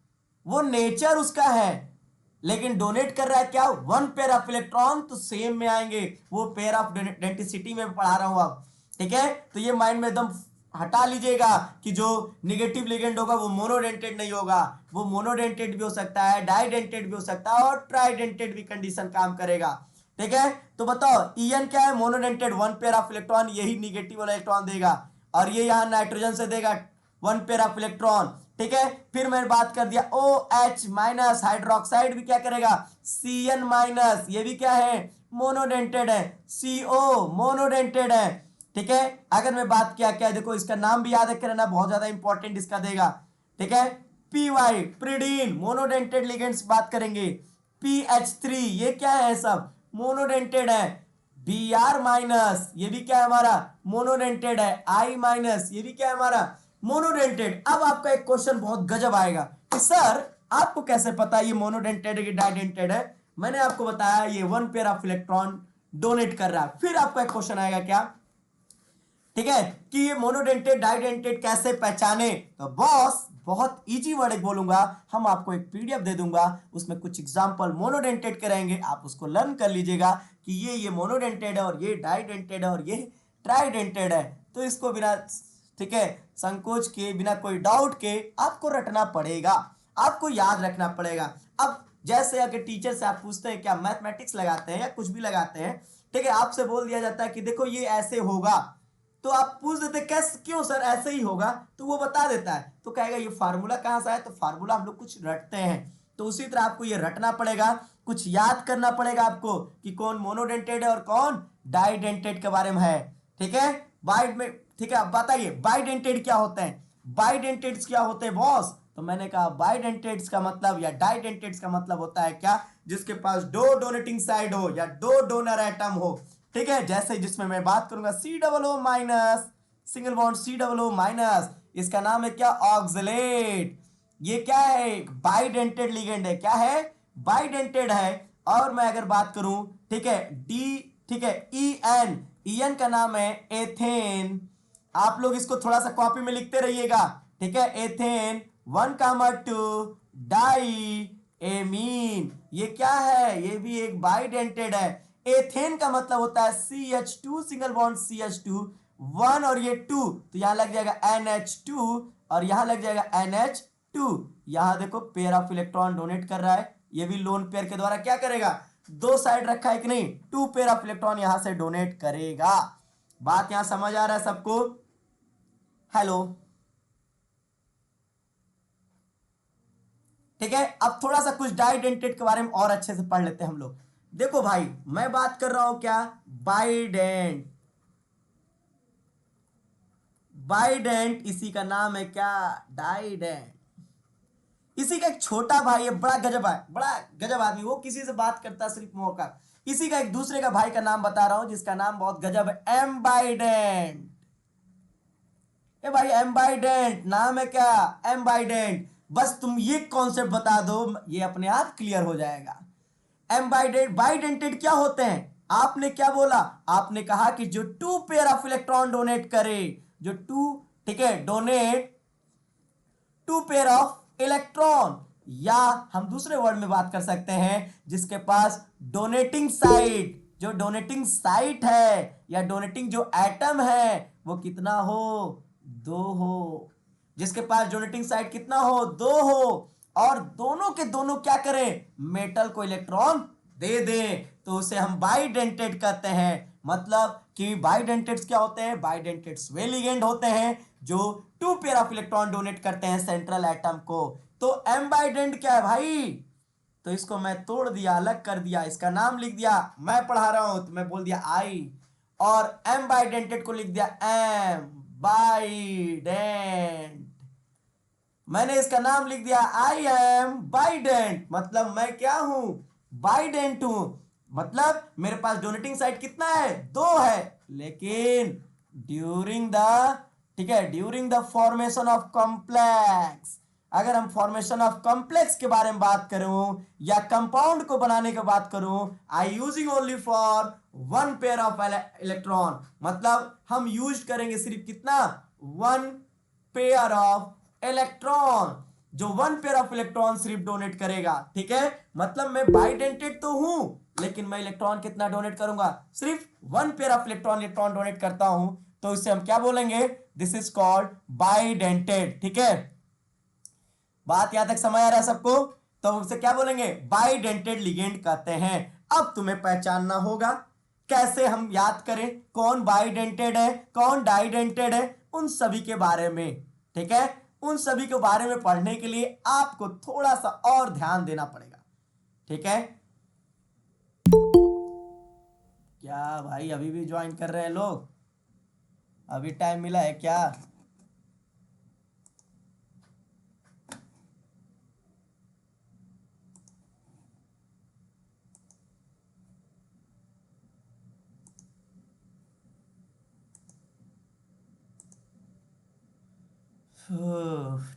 वो नेचर उसका है, लेकिन डोनेट कर रहा है क्या, 1 पेयर ऑफ इलेक्ट्रॉन, तो सेम में आएंगे। वो पेयर ऑफ डेंटिसिटी में पढ़ा रहा हूं अब। ठीक है, तो ये माइंड में एकदम हटा लीजिएगा कि जो निगेटिव लिगेंड होगा वो मोनोडेंटेड नहीं होगा, वो मोनोडेंटेड भी हो सकता है, डाइडेंटेड भी हो सकता है और ट्राइडेंटेड भी कंडीशन काम करेगा। ठीक है, तो बताओ ईएन क्या है, मोनोडेंटेड 1 पेयर ऑफ इलेक्ट्रॉन, यही निगेटिव वाला इलेक्ट्रॉन देगा। और ये यहां नाइट्रोजन से देगा 1 पेयर ऑफ इलेक्ट्रॉन। ठीक है, फिर मैंने बात कर दिया OH माइनस, हाइड्रोक्साइड भी क्या करेगा CN माइनस, ये भी क्या है मोनोडेंटेड है। CO मोनोडेंटेड है। ठीक है, अगर मैं बात किया क्या, देखो इसका नाम भी याद रखे रहना, बहुत ज्यादा इंपॉर्टेंट इसका देगा। ठीक है, PY प्रिडीन मोनोडेंटेड लिगेंड्स बात करेंगे। PH3 ये क्या है, सब मोनोडेंटेड है। Br माइनस ये भी क्या है हमारा मोनोडेंटेड है। I माइनस ये भी क्या है हमारा मोनोडेंटेड। अब आपका एक क्वेश्चन बहुत गजब आएगा कि सर आपको कैसे पता ये मोनोडेंटेड है कि डाइडेंटेड है। मैंने आपको बताया ये 1 पेयर ऑफ इलेक्ट्रॉन डोनेट कर रहा है। फिर आपका एक क्वेश्चन आएगा क्या, ठीक है, कि ये मोनोडेंटेड डाइडेंटेड कैसे पहचाने। तो बॉस बहुत इजी वर्ड एक बोलूंगा, हम आपको एक पीडीएफ दे दूंगा, उसमें कुछ एग्जांपल मोनोडेंटेड के रहेंगे, आप उसको लर्न कर लीजिएगा कि ये मोनोडेंटेड है और ये डाइडेंटेड है और ये ट्राइडेंटेड है। तो इसको बिना, ठीक है, संकोच के, बिना कोई डाउट के आपको रटना पड़ेगा, आपको याद रखना पड़ेगा। अब जैसे अगर टीचर से आप पूछते हैं क्या मैथमेटिक्स लगाते हैं या कुछ भी लगाते हैं, ठीक है, आपसे बोल दिया जाता है कि देखो ये ऐसे होगा, तो आप पूछ देते कैसे, क्यों सर ऐसे ही होगा, तो वो बता देता है, तो कहेगा ये फार्मूला कहां से आया, तो फार्मूला हम लोग कुछ रटते हैं। तो उसी तरह आपको ये रटना पड़ेगा, कुछ याद करना पड़ेगा आपको कि कौन मोनोडेंटेड है और कौन डाइडेंटेड के बारे में है। ठीक है, वाइड में ठीक है, अब बताइए बाइडेंटेड क्या होते हैं, बाइडेंटेड्स क्या होते हैं बॉस? तो मैंने कहा बाइडेंटेड्स का मतलब या डाइडेंटेड्स का मतलब होता है क्या, जिसके पास दो डोनेटिंग साइड हो या दो डोनर एटम हो, ठीक है। जैसे जिसमें मैं बात करूंगा COO minus, single bond COO minus, इसका नाम है क्या, ऑक्सलेट। ये क्या है, बाइडेंटेड लिगेंड है, क्या है, बाइडेंटेड है। और मैं अगर बात करूं, ठीक है, डी, ठीक है, EN का नाम है एथेन। आप लोग इसको थोड़ा सा कॉपी में लिखते रहिएगा, ठीक है, एथेन 1,2 डाई एमीन। ये क्या है, ये भी एक बाइडेंटेड है। एथेन का मतलब होता है CH2 सिंगल बॉन्ड CH2 1 और ये 2, तो यहां लग जाएगा NH2 और यहां लग जाएगा NH2। यहां देखो पेयर ऑफ इलेक्ट्रॉन डोनेट कर रहा है, ये भी लोन पेयर के द्वारा क्या करेगा, दो साइड रखा है कि नहीं, 2 पेयर ऑफ इलेक्ट्रॉन यहां से डोनेट करेगा। बात यहां समझ आ रहा है सबको? हेलो, ठीक है। अब थोड़ा सा कुछ डाइडेंटेड के बारे में और अच्छे से पढ़ लेते हैं हम लोग। देखो भाई, मैं बात कर रहा हूं क्या, बाइडेंट, बाइडेंट इसी का नाम है क्या, डाइडेंट। इसी का एक छोटा भाई है, बड़ा गजब है, बड़ा गजब आदमी, वो किसी से बात करता सिर्फ मौका। इसी का एक दूसरे का भाई का नाम बता रहा हूं जिसका नाम बहुत गजब है, एम्बाइडेंट। ए भाई एम्बाइडेंट नाम है क्या, एम्बाइडेंट। बस तुम ये कॉन्सेप्ट बता दो, ये अपने आप क्लियर हो जाएगा। एम्बाइडेंट बाइडेंटेड क्या होते हैं, आपने क्या बोला, आपने कहा कि जो 2 पेयर ऑफ इलेक्ट्रॉन डोनेट करे, जो 2, ठीक है, डोनेट 2 पेयर ऑफ इलेक्ट्रॉन, या हम दूसरे वर्ड में बात कर सकते हैं जिसके पास डोनेटिंग साइट, जो डोनेटिंग साइट है या डोनेटिंग जो एटम है वो कितना हो, 2 हो। जिसके पास डोनेटिंग साइट कितना हो, 2 हो, और दोनों के दोनों क्या करें, मेटल को इलेक्ट्रॉन दे दें, तो उसे हम बाइडेंटेड कहते हैं। मतलब कि बाइडेंटेड्स क्या होते हैं, बाइडेंटेड्स वे लिगेंड होते हैं जो 2 पेयर ऑफ इलेक्ट्रॉन डोनेट करते हैं सेंट्रल एटम को। तो एम्बाइडेंट क्या है भाई, तो इसको मैं तोड़ दिया, अलग कर दिया, इसका नाम लिख दिया, मैं पढ़ा रहा हूं तो मैं बोल दिया आई, और एम्बाइडेंटेड को लिख दिया एम बाइडेंट। मैंने इसका नाम लिख दिया आई एम बाइडेंट, मतलब मैं क्या हूं, बाइडेंट हूं। मतलब मेरे पास डोनेटिंग साइट कितना है, 2 है, लेकिन ड्यूरिंग द, ठीक है, during the formation of complex, अगर हम फॉर्मेशन ऑफ कॉम्प्लेक्स के बारे में बात करूं या कंपाउंड को बनाने की बात करूं, I using only for 1 pair of electron, मतलब हम यूज करेंगे सिर्फ कितना, 1 पेयर ऑफ इलेक्ट्रॉन, जो 1 पेयर ऑफ इलेक्ट्रॉन सिर्फ डोनेट करेगा, ठीक है। मतलब मैं बाइडेंटेड तो हूं, लेकिन मैं इलेक्ट्रॉन कितना डोनेट करूंगा, सिर्फ 1 पेयर ऑफ इलेक्ट्रॉन डोनेट करता हूं, तो इसे हम क्या बोलेंगे, दिस इज कॉल्ड बाइडेंटेड, ठीक है। बात यहां तक समझ आ रहा है सबको? तो उसे क्या बोलेंगे, बाइडेंटेड लिगेंड कहते हैं। अब तुम्हें पहचानना होगा कैसे हम याद करें कौन बाइडेंटेड है कौन डाइडेंटेड है, उन सभी के बारे में, ठीक है। उन सभी के बारे में पढ़ने के लिए आपको थोड़ा सा और ध्यान देना पड़ेगा, ठीक है। क्या भाई अभी भी ज्वाइन कर रहे हैं लोग, अभी टाइम मिला है क्या?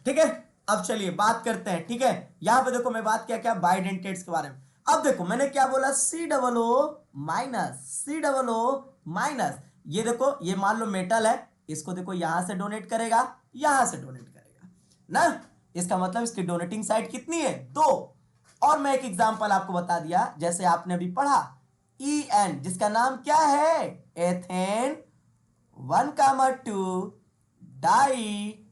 ठीक है, अब चलिए बात करते हैं, ठीक है। यहां पे देखो मैं बात किया क्या, बाइडेंटेड्स के बारे में। अब देखो मैंने क्या बोला, COO माइनस, COO माइनस, ये देखो ये मान लो मेटल है, इसको देखो यहां से डोनेट करेगा, यहां से डोनेट करेगा ना, इसका मतलब इसकी डोनेटिंग साइड कितनी है, 2। और मैं एक एग्जांपल आपको बता दिया, जैसे आपने अभी पढ़ा EN, जिसका नाम क्या है, एथेन 1,2 डाई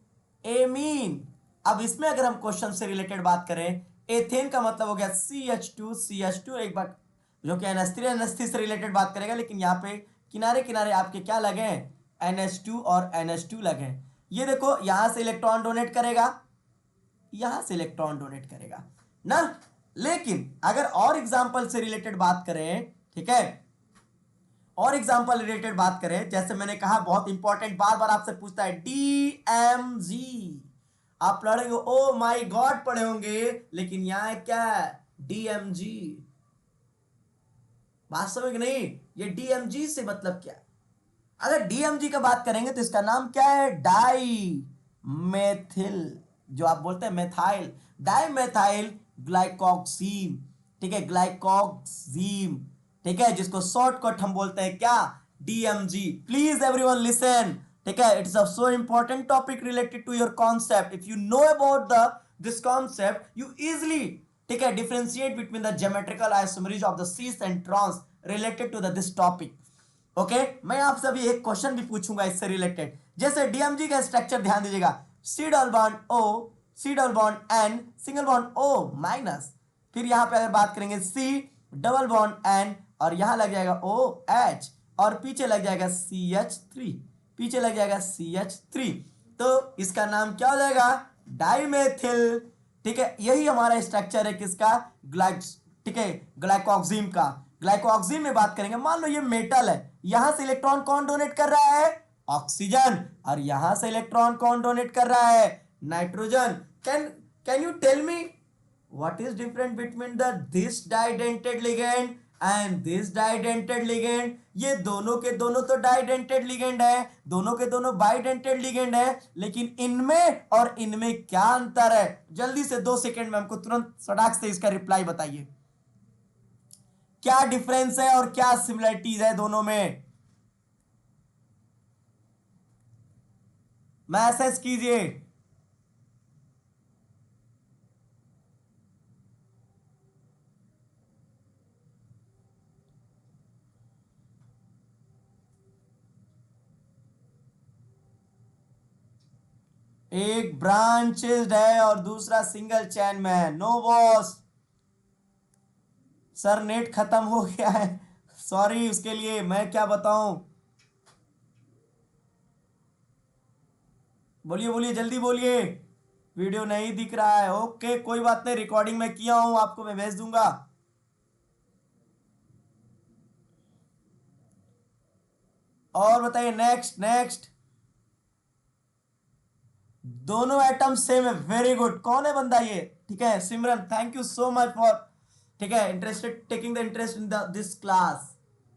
एमीन। अब इसमें अगर हम क्वेश्चन से रिलेटेड बात करें, एथेन का मतलब हो गया CH2 एक बार, जो कि NH3 से रिलेटेड बात करेगा, लेकिन यहाँ पे किनारे किनारे आपके क्या लगे हैं, NH2 और NH2 लगे हैं। ये देखो यहां से इलेक्ट्रॉन डोनेट करेगा, यहां से इलेक्ट्रॉन डोनेट करेगा ना। लेकिन अगर और एग्जांपल से रिलेटेड बात करें, ठीक है, और एग्जांपल रिलेटेड बात करें, जैसे मैंने कहा बहुत इंपॉर्टेंट, बार बार आपसे पूछता है डीएमजी। आप पढ़ेंगे ओ माय गॉड पढ़े होंगे, लेकिन यहां क्या है डीएमजी। बात समझ में नहीं, ये डीएमजी से मतलब क्या है? अगर डीएमजी का बात करेंगे तो इसका नाम क्या है, डाई मेथिल, जो आप बोलते हैं मेथाइल, डाई मेथाइल ग्लाइकोक्सीम। ठीक है, ग्लाइकोक्सीम। ठीक है, जिसको शॉर्टकट हम बोलते हैं क्या, डीएमजी। Please everyone listen. ठीक है, it's a so important topic related to your concept. If you know about the this concept you easily, ठीक है, differentiate between the geometrical isomerism of the cis and trans related to the this topic. Okay, मैं आपसे अभी एक question भी पूछूंगा इससे related. जैसे डीएमजी का स्ट्रक्चर ध्यान दीजिएगा, C double bond O, C double bond N, single bond O minus, फिर यहां पे अगर बात करेंगे सी डबल बॉन्ड एन, और यहां लग जाएगा ओ एच, और पीछे लग जाएगा सी एच थ्री, पीछे लग जाएगा सी एच थ्री। तो इसका नाम क्या हो जाएगा, डाइमेथिल। ठीक है, यही हमारा स्ट्रक्चर है किसका, ठीक है, ग्लाइकोक्सिम का। ग्लाइकोक्सिम में बात करेंगे, मान लो ये मेटल है, यहां से इलेक्ट्रॉन कौन डोनेट कर रहा है, ऑक्सीजन, और यहां से इलेक्ट्रॉन कौन डोनेट कर रहा है, nitrogen. Can you tell me what is different between the this didentate ligand and this didentate ligand? ये दोनों के दोनों तो डाइडेंटेड लिगेंड है, दोनों के दोनों बाइडेंटेड लिगेंड है, लेकिन इनमें और इनमें क्या अंतर है? जल्दी से 2 सेकंड में हमको तुरंत सटाक से इसका रिप्लाई बताइए, क्या डिफरेंस है और क्या सिमिलरिटीज है दोनों में? मैसेज कीजिए। एक ब्रांचेड है और दूसरा सिंगल चैन में है। नो बॉस, सर नेट खत्म हो गया है, सॉरी उसके लिए, मैं क्या बताऊं। बोलिए बोलिए जल्दी बोलिए, वीडियो नहीं दिख रहा है। ओके कोई बात नहीं, रिकॉर्डिंग में किया हूं, आपको मैं भेज दूंगा। और बताइए, नेक्स्ट नेक्स्ट। दोनों एटम सेम है, वेरी गुड। कौन है बंदा ये? ठीक है Simran, thank you so much for, ठीक है, interested, taking the interest in this class.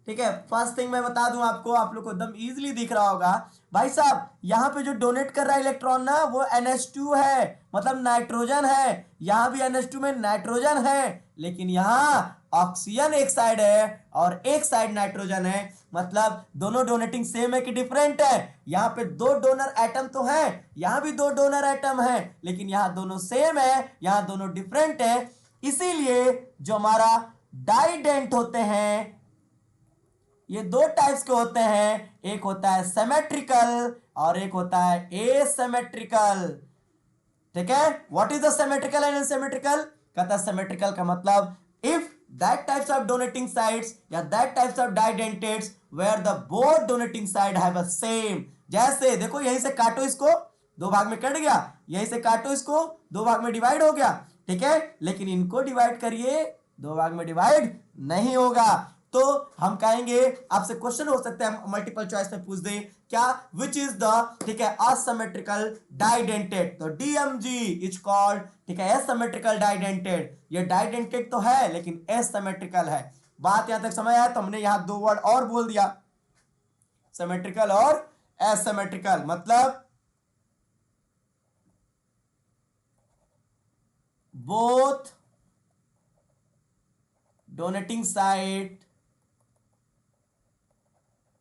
ठीक है, फर्स्ट थिंग मैं बता दूं आपको, आप लोग को एकदम इजीली दिख रहा होगा भाई साहब, यहां पे जो डोनेट कर रहा है इलेक्ट्रॉन ना, वो NH2 है, मतलब नाइट्रोजन है। यहां भी NH2 में नाइट्रोजन है, लेकिन यहां ऑक्सीजन एक साइड है और एक साइड नाइट्रोजन है, मतलब दोनों डोनेटिंग सेम है कि डिफरेंट है? यहां पे 2 डोनर एटम तो है, यहां भी 2 डोनर एटम है, लेकिन यहां दोनों सेम है, यहां दोनों डिफरेंट है। इसीलिए जो हमारा डाइडेंट होते हैं, ये 2 टाइप्स के होते हैं, एक होता है सिमेट्रिकल और एक होता है एसिमेट्रिकल। ठीक है, what is the symmetrical and asymmetrical? कहता है सिमेट्रिकल का मतलब if that types of donating sides या that types of bidentates where the both donating side have a same. जैसे देखो, यहीं से काटो इसको, 2 भाग में कट गया, यहीं से काटो इसको, 2 भाग में डिवाइड हो गया। ठीक है, लेकिन इनको डिवाइड करिए, 2 भाग में डिवाइड नहीं होगा। तो हम कहेंगे, आपसे क्वेश्चन हो सकते हैं मल्टीपल चॉइस में पूछ दे क्या, विच इज द, ठीक है, असिमेट्रिकल डाइडेंटेट? तो डीएमजी इज कॉल्ड, ठीक है, एसिमेट्रिकल डाइडेंटेट। ये डाइडेंटेट तो है लेकिन एसिमेट्रिकल है। बात यहां तक समझ आया? तो हमने यहां 2 वर्ड और बोल दिया, सिमेट्रिकल और एसिमेट्रिकल, मतलब बोथ डोनेटिंग साइड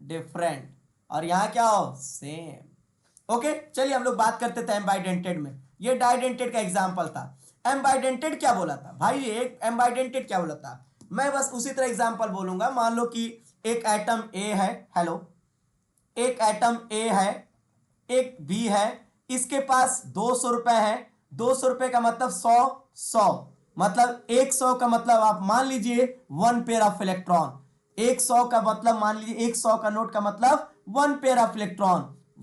डिफरेंट, और यहां क्या हो, सेम। ओके चलिए हम लोग बात करते थे एम्बाइडेंटेड में। ये डाइडेंटेड का एग्जांपल था। एम्बाइडेंटेड क्या बोला था भाई, एक एम्बाइडेंटेड क्या बोला था? मैं बस उसी तरह एग्जांपल बोलूंगा। मान लो कि एक एटम ए है, हेलो, एक एटम ए है, एक बी है, इसके पास 200 रुपए है। 200 रुपए का मतलब 100, 100 मतलब 100 का मतलब आप मान लीजिए 1 पेयर ऑफ इलेक्ट्रॉन। 100 का मतलब मान लीजिए 100 का नोट का मतलब 1 pair of electron,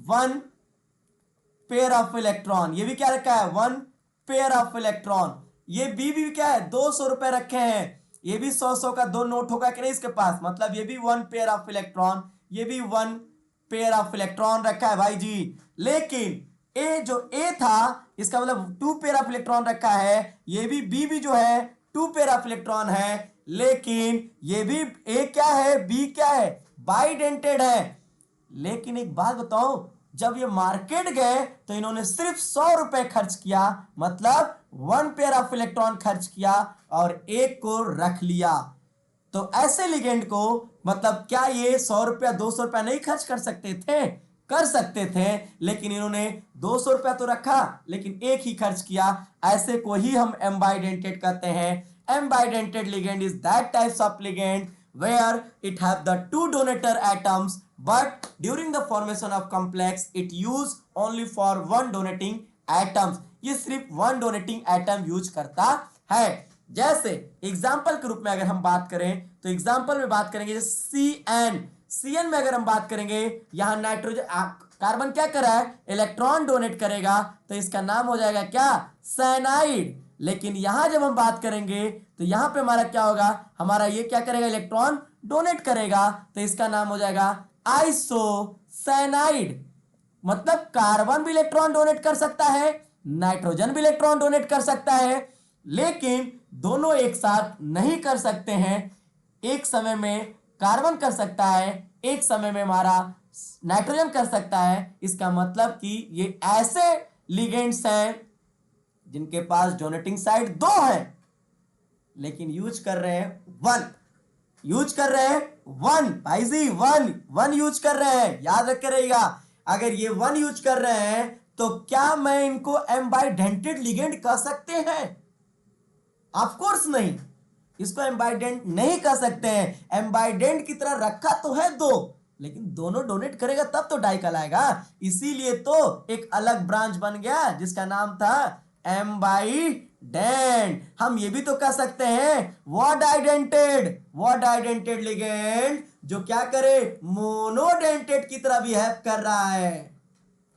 1 pair of electron. ये भी क्या रखा है, 1 पेयर ऑफ इलेक्ट्रॉन। ये बी भी क्या है, 200 रुपए रखे हैं। ये भी 100-100 का 2 नोट होगा कि नहीं इसके पास, मतलब ये भी 1 पेयर ऑफ इलेक्ट्रॉन, ये भी 1 पेयर ऑफ इलेक्ट्रॉन रखा है भाई जी। लेकिन ए जो ए था इसका मतलब 2 पेयर ऑफ इलेक्ट्रॉन रखा है, ये भी बी भी जो है 2 पेयर ऑफ इलेक्ट्रॉन है, लेकिन ये भी ए क्या है, बी क्या है, बाइडेंटेड है। लेकिन एक बात बताओ, जब ये मार्केट गए तो इन्होंने सिर्फ 100 रुपए खर्च किया, मतलब 1 पेयर ऑफ इलेक्ट्रॉन खर्च किया और एक को रख लिया। तो ऐसे लिगेंड को मतलब क्या ये 100 रुपया 200 रुपया नहीं खर्च कर सकते थे? कर सकते थे, लेकिन इन्होंने 200 रुपया तो रखा लेकिन एक ही खर्च किया। ऐसे को ही हम एम्बाइडेंटेड कहते हैं। Ambidentate ligand is that types of ligand where it have the 2 donator atoms, but during the formation of complex it use only for 1 donating atoms। ये सिर्फ 1 donating atom यूज करता है। जैसे एग्जाम्पल के रूप में अगर हम बात करें तो एग्जाम्पल में बात करेंगे CN में अगर हम बात करेंगे, यहां नाइट्रोजन कार्बन क्या कर रहा है, इलेक्ट्रॉन डोनेट करेगा, तो इसका नाम हो जाएगा क्या, साइनाइड। लेकिन यहां जब हम बात करेंगे तो यहां पे हमारा क्या होगा, हमारा ये क्या करेगा, इलेक्ट्रॉन डोनेट करेगा, तो इसका नाम हो जाएगा आइसोसाइनाइड। मतलब कार्बन भी इलेक्ट्रॉन डोनेट कर सकता है, नाइट्रोजन भी इलेक्ट्रॉन डोनेट कर सकता है, लेकिन दोनों एक साथ नहीं कर सकते हैं। एक समय में कार्बन कर सकता है, एक समय में हमारा नाइट्रोजन कर सकता है। इसका मतलब कि ये ऐसे लिगेंड्स हैं जिनके पास डोनेटिंग साइड 2 है, लेकिन यूज कर रहे हैं 1, यूज कर रहे हैं 1 भाई जी, 1 यूज कर रहे हैं, याद रख के रहिएगा। अगर ये 1 यूज कर रहे हैं तो क्या मैं इनको एम्बाइडेंटेड लिगेंड कह सकते हैं? ऑफ कोर्स नहीं, इसको एम्बाइडेंट नहीं कह सकते हैं। एम्बाइडेंट की तरह रखा तो है 2, लेकिन दोनों डोनेट करेगा तब तो डाई कहलाएगा। इसीलिए तो एक अलग ब्रांच बन गया जिसका नाम था एम्बाइडेंट। हम ये भी तो कह सकते हैं वॉट आइडेंटेड लिगेंड जो क्या करे, मोनोडेंटेड की तरह बिहेव कर रहा है।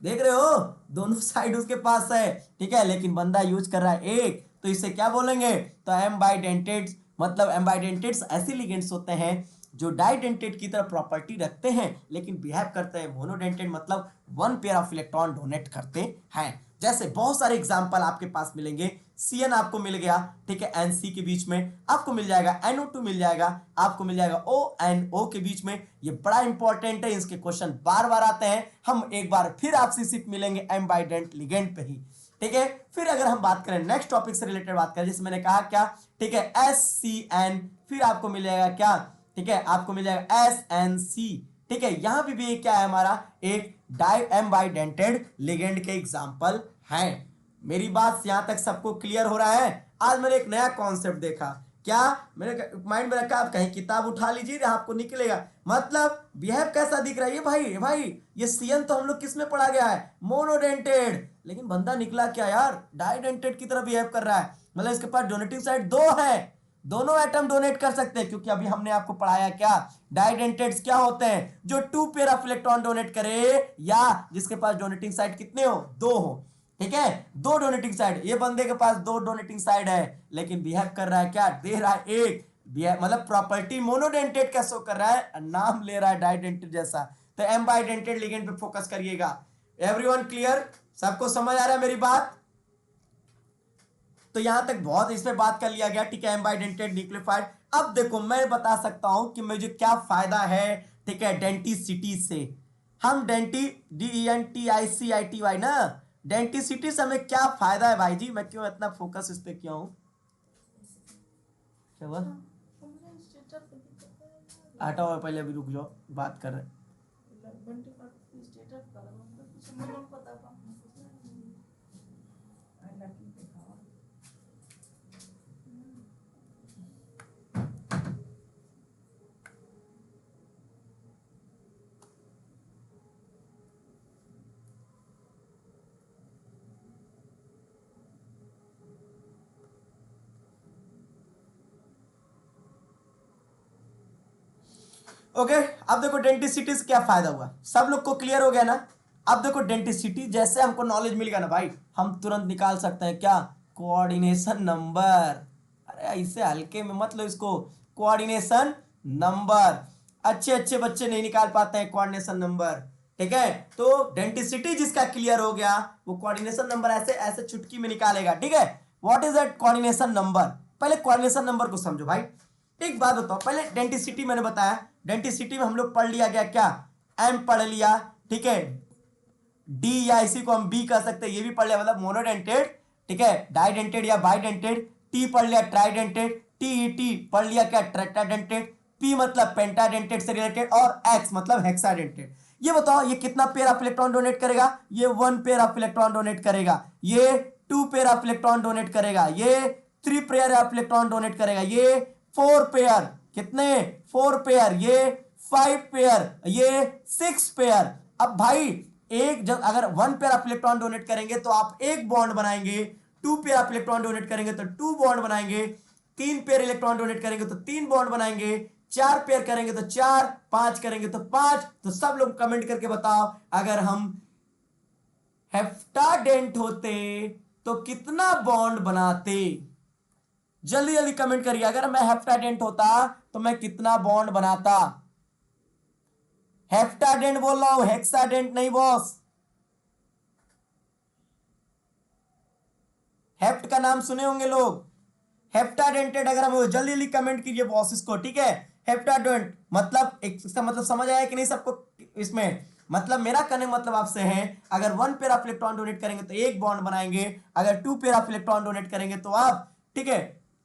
देख रहे हो, दोनों साइड उसके पास है, ठीक है, लेकिन बंदा यूज कर रहा है एक, तो इसे क्या बोलेंगे, तो एम्बाइडेंटेड। मतलब एम्बाइडेंटेड्स ऐसे लिगेंड्स होते हैं जो डाइडेंटेड की तरह प्रॉपर्टी रखते हैं लेकिन बिहेव करते हैं मोनोडेंटेड, मतलब 1 पेयर ऑफ इलेक्ट्रॉन डोनेट करते हैं। जैसे बहुत सारे एग्जांपल आपके पास मिलेंगे। CN आपको मिल गया, ठीक है, NC के बीच में आपको मिल जाएगा, NO2 मिल जाएगा, आपको मिल जाएगा ONO के बीच में। ये बड़ा इंपॉर्टेंट है, इसके क्वेश्चन बार बार आते हैं। हम एक बार फिर आपसे सिर्फ मिलेंगे एम्बाइडेंट लिगेंड पे ही, ठीक है। फिर अगर हम बात करें नेक्स्ट टॉपिक से रिलेटेड बात करें, जैसे मैंने कहा क्या, ठीक है, SCN, फिर आपको मिल जाएगा क्या, ठीक है, आपको मिल जाएगा SNC, ठीक है। यहां भी क्या है, हमारा एक डाई एम्बाइडेंटेड लिगेंड के एग्जांपल है। मेरी बात यहां तक सबको क्लियर हो रहा है? आज मैंने एक नया कॉन्सेप्ट देखा, क्या मेरे माइंड में रखा, आप कहीं किताब उठा लीजिए, आपको निकलेगा। मतलब बिहेव कैसा दिख रहा है, भाई ये CN तो हम लोग किस में पढ़ा गया है, मोनोडेंटेड, लेकिन बंदा निकला क्या यार, डाइडेंटेड की तरह बिहेव कर रहा है। मतलब इसके पास डोनेटिंग साइड 2 है, दोनों एटम डोनेट कर सकते हैं, क्योंकि अभी हमने आपको पढ़ाया क्या, डाइडेंटेड्स क्या होते हैं, जो 2 पेयर ऑफ इलेक्ट्रॉन डोनेट करे या जिसके पास डोनेटिंग साइड कितने हो, 2 हो, ठीक है, 2 डोनेटिंग साइड। ये बंदे के पास 2 डोनेटिंग साइड है, लेकिन बिहेव कर रहा है क्या, दे रहा है एक, मतलब प्रॉपर्टी मोनोडेंटेड का शो कर रहा है, नाम ले रहा है डाइडेंटेड जैसा। तो एम्बाइडेंटेड लिगेंड पे फोकस करिएगा। एवरीवन क्लियर, सबको समझ आ रहा है मेरी बात? तो यहां तक बहुत इस पे बात कर लिया गया, ठीक है, एम्बाइडेंटेड न्यूक्लियोफाइड। अब देखो मैं बता सकता हूं कि मुझे क्या फायदा है, ठीक है, डेंटिसिटी से। हम DENTICITY ना, डेंटिसिटी से हमें क्या फायदा है भाई जी, मैं क्यों इतना फोकस इस पे किया हूं, क्या हुआ, हटाओ पहले, अभी रुक जाओ, बात कर रहे। ओके, अब देखो डेंटिसिटी से क्या फायदा हुआ, सब लोग को क्लियर हो गया ना। अब देखो डेंटिसिटी जैसे हमको नॉलेज मिल गया ना भाई, हम तुरंत निकाल सकते हैं क्या, कोऑर्डिनेशन नंबर। अरे इसे हल्के में मत लो इसको। कोऑर्डिनेशन नंबर, अच्छे अच्छे बच्चे नहीं निकाल पाते हैं कोऑर्डिनेशन नंबर, ठीक है। तो डेंटिसिटी जिसका क्लियर हो गया वो कोऑर्डिनेशन नंबर ऐसे ऐसे चुटकी में निकालेगा, ठीक है। What is that coordination number? पहले कोऑर्डिनेशन नंबर को समझो भाई। एक बात बताओ, पहले डेंटिसिटी मैंने बताया, डेंटिसिटी में हम लोग पढ़ लिया गया क्या, एम पढ़ लिया, ठीक है। डी या इसी को हम बी कह सकते हैं, ये भी पढ़ लिया, मतलब मोनोडेंटेड, ठीक है, डाइडेंटेड या बाइडेंटेड। टी पढ़ लिया ट्राइडेंटेड, टी पढ़ लिया क्या टेट्राडेंटेड, पी मतलब पेंटाडेंटेड से रिलेटेड, और एक्स मतलब हेक्साडेंटेड। ये बताओ ये कितना पेयर ऑफ इलेक्ट्रॉन डोनेट करेगा? ये 1 पेयर ऑफ इलेक्ट्रॉन डोनेट करेगा, ये 2 पेयर ऑफ इलेक्ट्रॉन डोनेट करेगा, ये 3 पेयर ऑफ इलेक्ट्रॉन डोनेट करेगा, ये 4 पेयर, कितने 4 पेयर, ये 5 पेयर, ये 6 पेयर। अब भाई एक जब अगर 1 पेयर ऑफ इलेक्ट्रॉन डोनेट करेंगे तो आप एक बॉन्ड बनाएंगे, 2 पेयर ऑफ इलेक्ट्रॉन डोनेट करेंगे तो 2 बॉन्ड बनाएंगे, 3 पेयर इलेक्ट्रॉन डोनेट करेंगे तो 3 बॉन्ड बनाएंगे, 4 पेयर करेंगे तो 4, 5 करेंगे तो 5। तो सब लोग कमेंट करके बताओ अगर हम हेप्टाडेंट होते तो कितना बॉन्ड बनाते? जल्दी जल्दी कमेंट करिए, अगर मैं हेप्टाडेंट होता तो मैं कितना बॉन्ड बनाता? हेप्टाडेंट बोल रहा हूं, हेक्साडेंट नहीं बॉस। हेप्ट का नाम सुने होंगे लोग, हेप्टाडेंटेड अगर हम, जल्दी जल्दी कमेंट कीजिए बॉस इसको, ठीक है। हेप्टाडेंट मतलब एक, इसका मतलब समझ आया कि नहीं सबको? इसमें मतलब मेरा कहने मतलब आपसे है, अगर 1 पेयर ऑफ इलेक्ट्रॉन डोनेट करेंगे तो एक बॉन्ड बनाएंगे, अगर 2 पेयर ऑफ इलेक्ट्रॉन डोनेट करेंगे तो आप, ठीक है,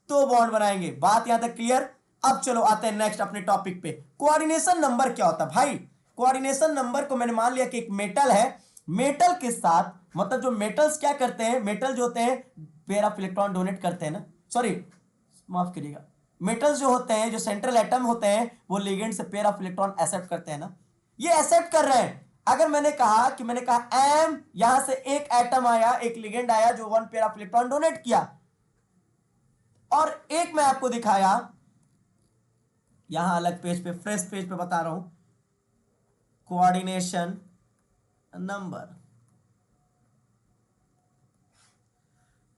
तो बॉन्ड बनाएंगे। बात यहां तक क्लियर? अब चलो आते हैं नेक्स्ट अपने टॉपिक पे। कोऑर्डिनेशन नंबर क्या होता है भाई? कोऑर्डिनेशन नंबर को मैंने मान लिया कि एक मेटल है, मेटल के साथ, मतलब जो मेटल्स क्या करते हैं, मेटल जो होते हैं पेयर ऑफ इलेक्ट्रॉन डोनेट करते हैं ना, सॉरी माफ करिएगा, मेटल्स जो होते हैं, जो सेंट्रल एटम होते हैं, वो लिगेंड से पेयर ऑफ इलेक्ट्रॉन एक्सेप्ट करते हैं ना, ये एक्सेप्ट कर रहे हैं। अगर मैंने कहा एम, यहां से एक एटम आया, एक लिगेंड आया जो 1 पेयर ऑफ इलेक्ट्रॉन डोनेट किया, और एक मैं आपको दिखाया यहां अलग पेज पे, फ्रेश पेज पे बता रहा हूं, कोऑर्डिनेशन नंबर।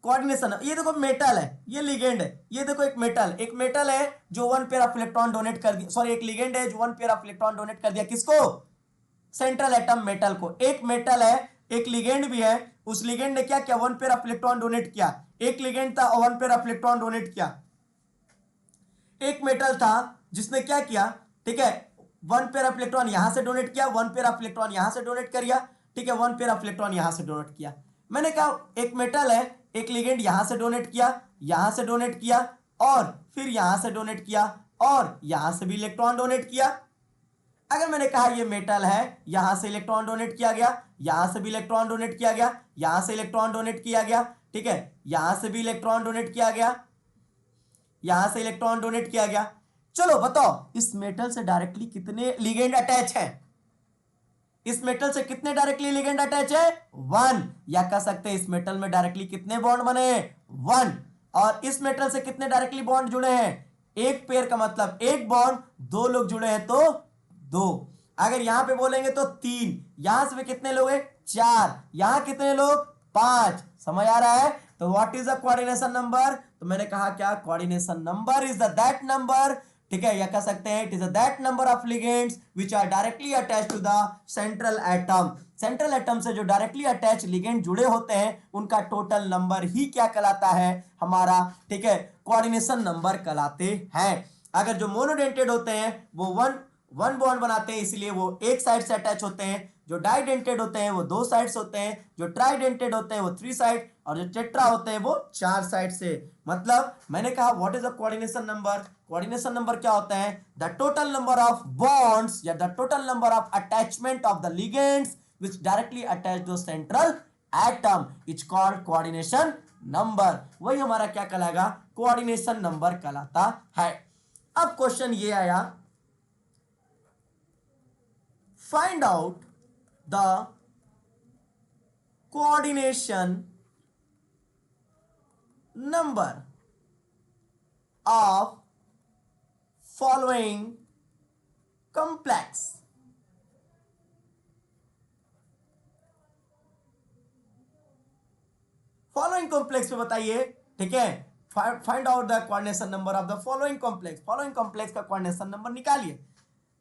कोऑर्डिनेशन, ये देखो मेटल है, ये लिगेंड है, ये देखो एक मेटल है जो 1 पेयर ऑफ इलेक्ट्रॉन डोनेट कर दिया, सॉरी एक लिगेंड है जो 1 पेयर ऑफ इलेक्ट्रॉन डोनेट कर दिया, किसको? सेंट्रल एटम मेटल को। एक मेटल है, एक लिगेंड भी है, उस लिगेंड ने क्या किया? 1 पेयर ऑफ इलेक्ट्रॉन डोनेट किया। एक लिगेंड था, 1 पेयर ऑफ इलेक्ट्रॉन डोनेट किया। एक मेटल था जिसने क्या किया, ठीक है, 1 पेयर ऑफ इलेक्ट्रॉन यहां से डोनेट किया, 1 पेयर ऑफ इलेक्ट्रॉन यहां से डोनेट किया, ठीक है, 1 पेयर ऑफ इलेक्ट्रॉन यहां से डोनेट किया। मैंने कहा एक मेटल है, एक लिगेंड यहां से डोनेट किया, यहां से डोनेट किया, और फिर यहां से डोनेट किया, और यहां से भी इलेक्ट्रॉन डोनेट किया। अगर मैंने कहा ये मेटल है, यहां से इलेक्ट्रॉन डोनेट किया गया, यहां से भी इलेक्ट्रॉन डोनेट किया गया, यहां से इलेक्ट्रॉन डोनेट किया गया, ठीक है, यहां से भी इलेक्ट्रॉन डोनेट किया गया, यहां से इलेक्ट्रॉन डोनेट किया गया। चलो बताओ इस मेटल से डायरेक्टली कितने लिगेंड अटैच है? इस मेटल से कितने डायरेक्टली लिगेंड अटैच है? 1। या कह सकते हैं इस मेटल में डायरेक्टली कितने बॉन्ड बने हैं? 1। और इस मेटल से कितने डायरेक्टली बॉन्ड जुड़े हैं? एक पेयर का मतलब एक बॉन्ड, 2 लोग जुड़े हैं तो 2। अगर यहां पे बोलेंगे तो 3, यहां से भी कितने लोग हैं? 4, यहां कितने लोग? 5। समझ आ रहा है? तो what is the coordination number? तो मैंने कहा क्या, coordination number is the that number, ठीक है, या कह सकते हैं it is that number of ligands which are directly attached to the central atom. Central atom से जो डायरेक्टली अटैच लिगेंड जुड़े होते हैं उनका टोटल नंबर ही क्या कहलाता है? हमारा, ठीक है, कोऑर्डिनेशन नंबर कहलाते हैं। अगर जो मोनोडेंटेड होते हैं वो वन बॉन्ड बनाते हैं, इसलिए वो एक साइड से अटैच होते हैं। जो डाइडेंटेड होते हैं वो 2 साइड्स होते हैं, जो ट्राइडेंटेड होते हैं वो 3 साइड, और जो टेट्रा होते हैं वो 4 साइड से। मतलब मैंने कहा what is the coordination number? Coordination number क्या होता है? The total number of bonds या the total number of attachment of the ligands which directly attach to central atom is called coordination number. वही हमारा क्या कहलाएगा? कोऑर्डिनेशन नंबर कहलाता है। अब क्वेश्चन ये आया, find out the coordination number of following complex। Following complex पे बताइए, ठीक है, find out the coordination number of the following complex का कोऑर्डिनेशन नंबर निकालिए।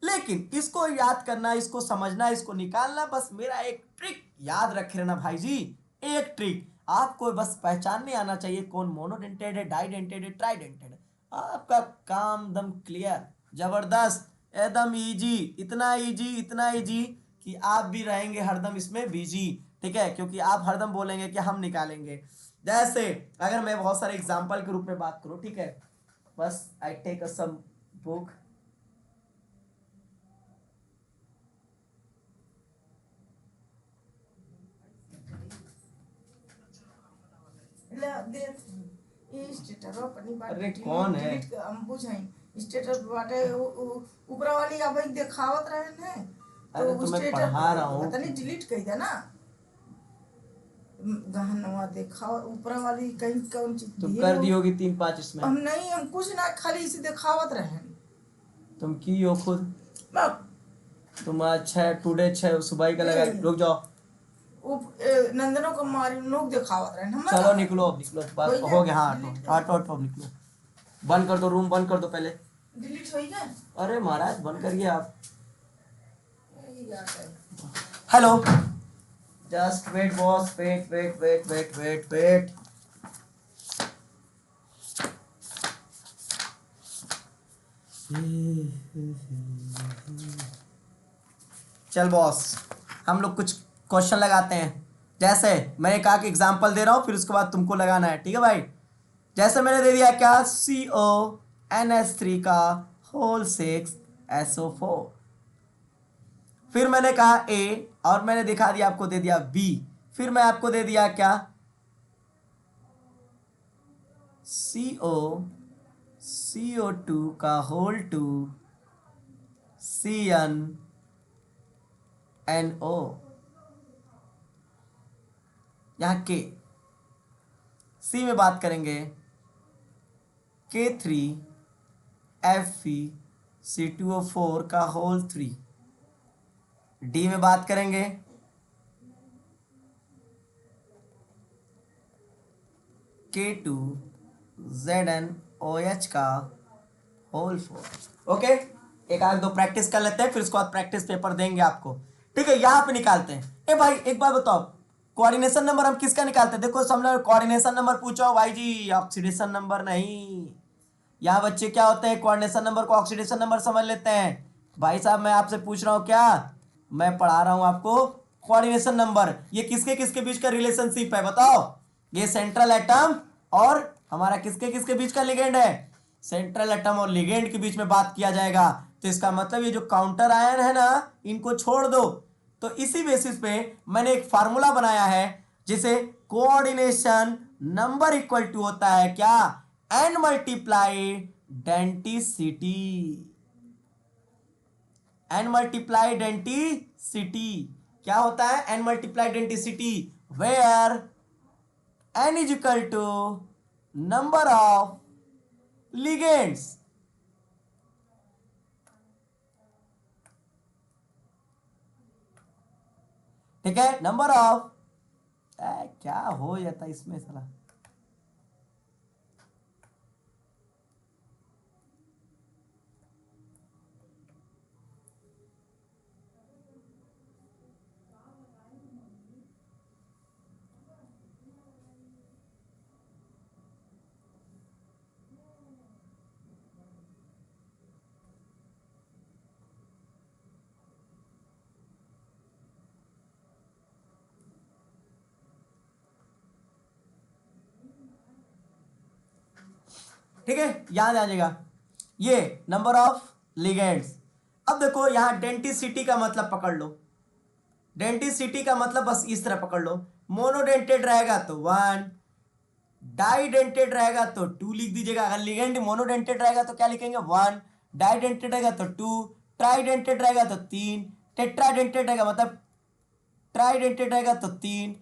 लेकिन इसको याद करना, इसको समझना, इसको निकालना, बस मेरा एक ट्रिक याद रखे रहना भाई जी। एक ट्रिक आपको बस पहचानने आना चाहिए कौन मोनोडेंटेड है, डाइडेंटेड है, ट्राइडेंटेड है। आपका काम दम क्लियर, जबरदस्त, एकदम इजी, इतना इजी, इतना इजी कि आप भी रहेंगे हरदम इसमें बिजी। ठीक है, क्योंकि आप हरदम बोलेंगे कि हम निकालेंगे। जैसे अगर मैं बहुत सारे एग्जाम्पल के रूप में बात करूं, ठीक है, बस I take a some book. अरे कौन है बाटे ऊपरा वाली अब देखावत रहे ने, अरे तो मैं पढ़ा रहा हूँ। पता नहीं डिलीट कर दे ना, गहनवा देखा ऊपरा वाली कहीं कौन चीज तुम कर दी होगी 3-5 इसमें। हम नहीं, हम कुछ ना, खाली इसे देखावत रहे। तुम की हो खुद, तुम अच्छा टुडे सुबह का लगा। रुक जाओ, नंदनों को मारी लोग दिखावत रहे। चलो निकलो, अब निकलो, बात हो गया। हाँ ऑटो ऑटो निकलो, बंद कर दो, रूम बंद कर दो पहले। डिलीट हो गया। अरे महाराज बंद करिए आप। Hello, just wait boss, wait wait wait wait wait wait. चल बॉस, हम लोग कुछ क्वेश्चन लगाते हैं। जैसे मैंने कहा कि एग्जांपल दे रहा हूं, फिर उसके बाद तुमको लगाना है, ठीक है भाई। जैसे मैंने दे दिया क्या, CONH3 का होल 6SO4। फिर मैंने कहा A, और मैंने दिखा दिया आपको, दे दिया B। फिर मैं आपको दे दिया क्या, CO2 का होल 2 CnNO। यहां K, C में बात करेंगे K3FeC2O4 का होल 3। D में बात करेंगे K2ZnOH का होल 4। ओके, एक आध दो प्रैक्टिस कर लेते हैं, फिर उसके बाद प्रैक्टिस पेपर देंगे आपको। ठीक है, यहां पे निकालते हैं। ए भाई एक बात बताओ, कोऑर्डिनेशन नंबर हम किसका निकालते हैं? देखो सामने कोऑर्डिनेशन नंबर पूछो भाई जी, ऑक्सीडेशन नंबर नहीं। यहाँ बच्चे क्या होते हैं, कोऑर्डिनेशन नंबर को ऑक्सीडेशन नंबर समझ लेते हैं। भाई साहब मैं आपसे पूछ रहा हूँ, क्या मैं पढ़ा रहा हूँ आपको कोऑर्डिनेशन नंबर। ये किसके किसके बीच का रिलेशनशिप है बताओ? ये सेंट्रल एटम और हमारा किसके किसके बीच का लिगेंड है? सेंट्रल एटम और लिगेंड के बीच में बात किया जाएगा। तो इसका मतलब ये जो काउंटर आयन है ना, इनको छोड़ दो। तो इसी बेसिस पे मैंने एक फार्मूला बनाया है, जिसे कोऑर्डिनेशन नंबर इक्वल टू होता है क्या, n multiply denticity. n multiply denticity क्या होता है? n multiply denticity, where n is equal to number of ligands. ठीक है, नंबर ऑफ, क्या हो जाता इसमें साला। ठीक है, याद आ जाएगा ये नंबर ऑफ लिगेंड्स। अब देखो यहां डेंटिसिटी का मतलब पकड़ लो। डेंटिसिटी का मतलब बस इस तरह पकड़ लो, मोनोडेंटेड रहेगा तो 1, डाइडेंटेड रहेगा तो 2 लिख दीजिएगा। अगर लिगेंड मोनोडेंटेड रहेगा तो क्या लिखेंगे, 1, डाइडेंटेड रहेगा तो 2, ट्राइडेंटेड रहेगा तो 3, टेट्राडेंटेड रहेगा मतलब ट्राइडेंटेड रहेगा तो 3,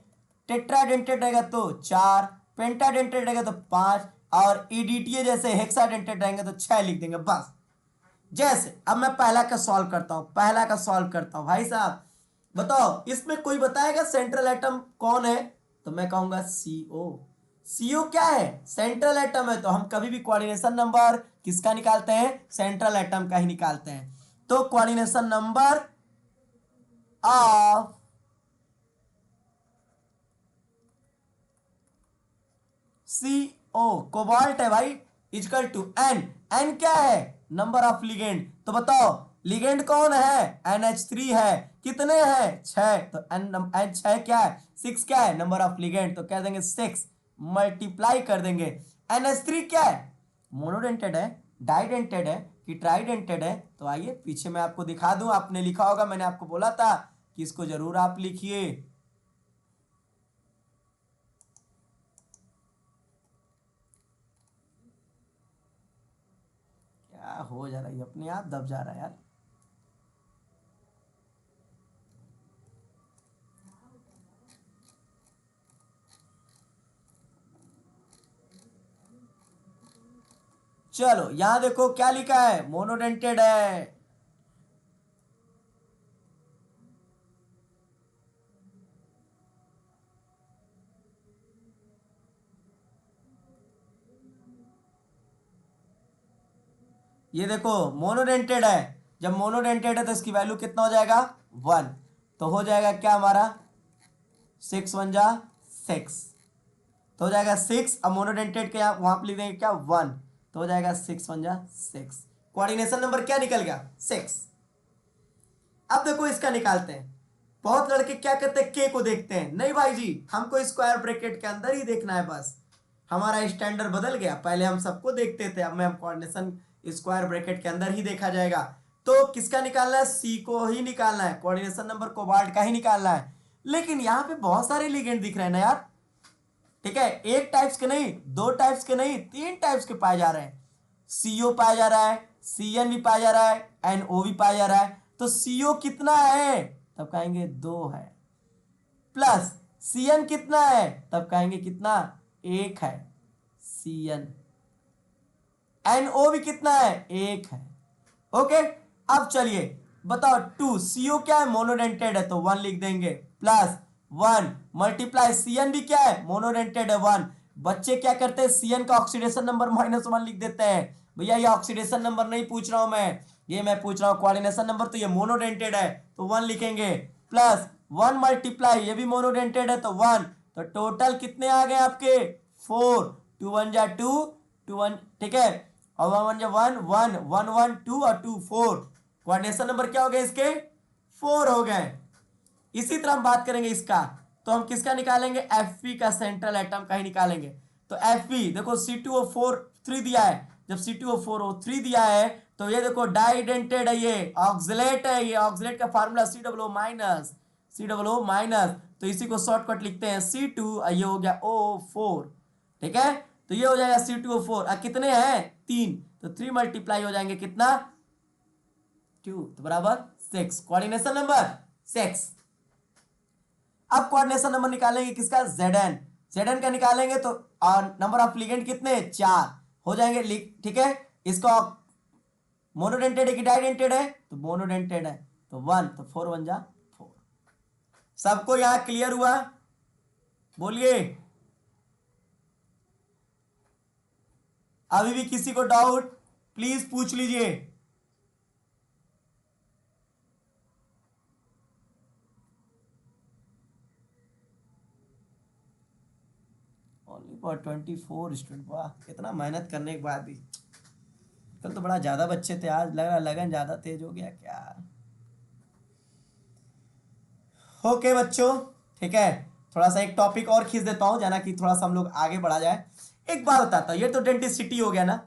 टेट्राडेंटेड रहेगा तो 4, पेंटाडेंटेड रहेगा तो 5, और ईडीटीए जैसे हेक्साडेंटेड रहेंगे तो 6 लिख देंगे बस। जैसे अब मैं पहला का सॉल्व करता हूं, भाई साहब बताओ इसमें कोई बताएगा सेंट्रल एटम कौन है? तो मैं कहूंगा CO। CO क्या है, सेंट्रल एटम है, तो हम कभी भी कोऑर्डिनेशन नंबर किसका निकालते हैं, सेंट्रल एटम का ही निकालते हैं। तो coordination number of CO cobalt है भाई, इक्वल टू एन। एन क्या है, नंबर ऑफ लिगेंड। तो बताओ लिगेंड कौन है, NH3 है, कितने हैं 6, तो एन 6 क्या है, 6 क्या है, नंबर ऑफ लिगेंड, तो कह देंगे 6 मल्टीप्लाई कर देंगे। NH3 क्या है, मोनोडेंटेड है, डाइडेंटेड है कि ट्राइडेंटेड है। तो आइए पीछे मैं आपको दिखा दूं, आपने लिखा होगा, मैंने आपको बोला था कि इसको जरूर आप लिखिए। क्या हो जा रहा है, अपने आप दब जा रहा है यार। चलो यहां देखो क्या लिखा है, मोनोडेंटेड है। ये देखो मोनोडेंटेड है, जब मोनोडेंटेड है तो इसकी वैल्यू कितना हो जाएगा 1, तो हो जाएगा क्या हमारा 6 1 जा 6, तो हो जाएगा 6। अब मोनोडेंटेड के यहाँ वहां पे लिख देंगे क्या 1, तो हो जाएगा 6 1 जा 6। कोऑर्डिनेशन नंबर क्या निकल गया 6। अब देखो इसका निकालते हैं। बहुत लड़के क्या करते हैं, के को देखते हैं, नहीं भाई जी हमको स्क्वायर ब्रैकेट के अंदर ही देखना है बस। हमारा स्टैंडर्ड बदल गया, पहले हम सबको देखते थे, अब मैं हम कोऑर्डिनेशन स्क्वायर ब्रैकेट के अंदर ही देखा जाएगा। तो किसका निकालना है, सी को ही निकालना है, कोऑर्डिनेशन नंबर कोबाल्ट का ही निकालना है। लेकिन यहाँ पे बहुत सारे लिगेंड दिख रहे हैं ना यार, ठीक है, एक टाइप्स के नहीं, दो टाइप्स के नहीं, 3 टाइप्स के पाए जा रहे हैं। CO पाया जा रहा है, CN भी पाया जा रहा है, NO भी पाया जा रहा है। तो CO कितना है, तब कहेंगे 2 है, प्लस CN कितना है, तब कहेंगे कितना 1 है CN। NO भी कितना है 1 है। ओके, अब चलिए बताओ 2 CO क्या है, मोनोडेंटेड है, तो 1 लिख देंगे, प्लस 1 मल्टीप्लाई CN भी क्या है, मोनोडेंटेड है 1। बच्चे क्या करते हैं, CN का ऑक्सीडेशन नंबर -1 लिख देते हैं। भैया ये ऑक्सीडेशन नंबर नहीं पूछ रहा हूं मैं, ये मैं पूछ रहा हूं कोऑर्डिनेशन नंबर। तो ये मोनोडेंटेड है तो 1 लिखेंगे, प्लस 1 मल्टीप्लाई, ये भी मोनोडेंटेड है तो 1। तो टोटल कितने आ गए आपके 4, 2 1 जा 2, 2 1, ठीक है, और 1 1 जा 1 1 1 1 2 और 2 4। कोऑर्डिनेशन नंबर क्या हो गए इसके 4 हो गए। इसी तरह हम बात करेंगे इसका, तो हम किसका निकालेंगे, Fe का, सेंट्रल एटम का ही निकालेंगे। तो Fe देखो C2O4 3 दिया है, जब C2O4O3 दिया है तो ये देखो डाइडेंटेड है, ये ऑक्सलेट है, ये ऑक्सलेट का फार्मूला COO-, तो इसी को शॉर्टकट लिखते हैं C2, ये हो गया O4, ठीक है। तो ये हो जाएगा C2O4, कितने हैं 3, तो 3 मल्टीप्लाई हो जाएंगे कितना 2, तो बराबर 6, कोऑर्डिनेशन नंबर 6। अब कोऑर्डिनेशन नंबर निकालेंगे किसका, Zn का निकालेंगे तो नंबर ऑफ लिगेंड कितने 4 हो जाएंगे, ठीक है। इसका मोनोडेंटेड है कि डाइडेंटेड है, तो मोनोडेंटेड है तो 1, तो 4 1 जा 4। सबको यहां क्लियर हुआ, बोलिए। अभी भी किसी को डाउट प्लीज पूछ लीजिए। ओनली फॉर 24 स्टूडेंट, वाह इतना मेहनत करने के बाद भी। कल तो बड़ा ज्यादा बच्चे थे, आज लग रहा लगन ज्यादा तेज हो गया क्या। ओके बच्चों, ठीक है, थोड़ा सा एक टॉपिक और खींच देता हूं जाना कि थोड़ा सा हम लोग आगे बढ़ा जाए। एक बात बताता हूं, ये तो डेंटिसिटी हो गया ना,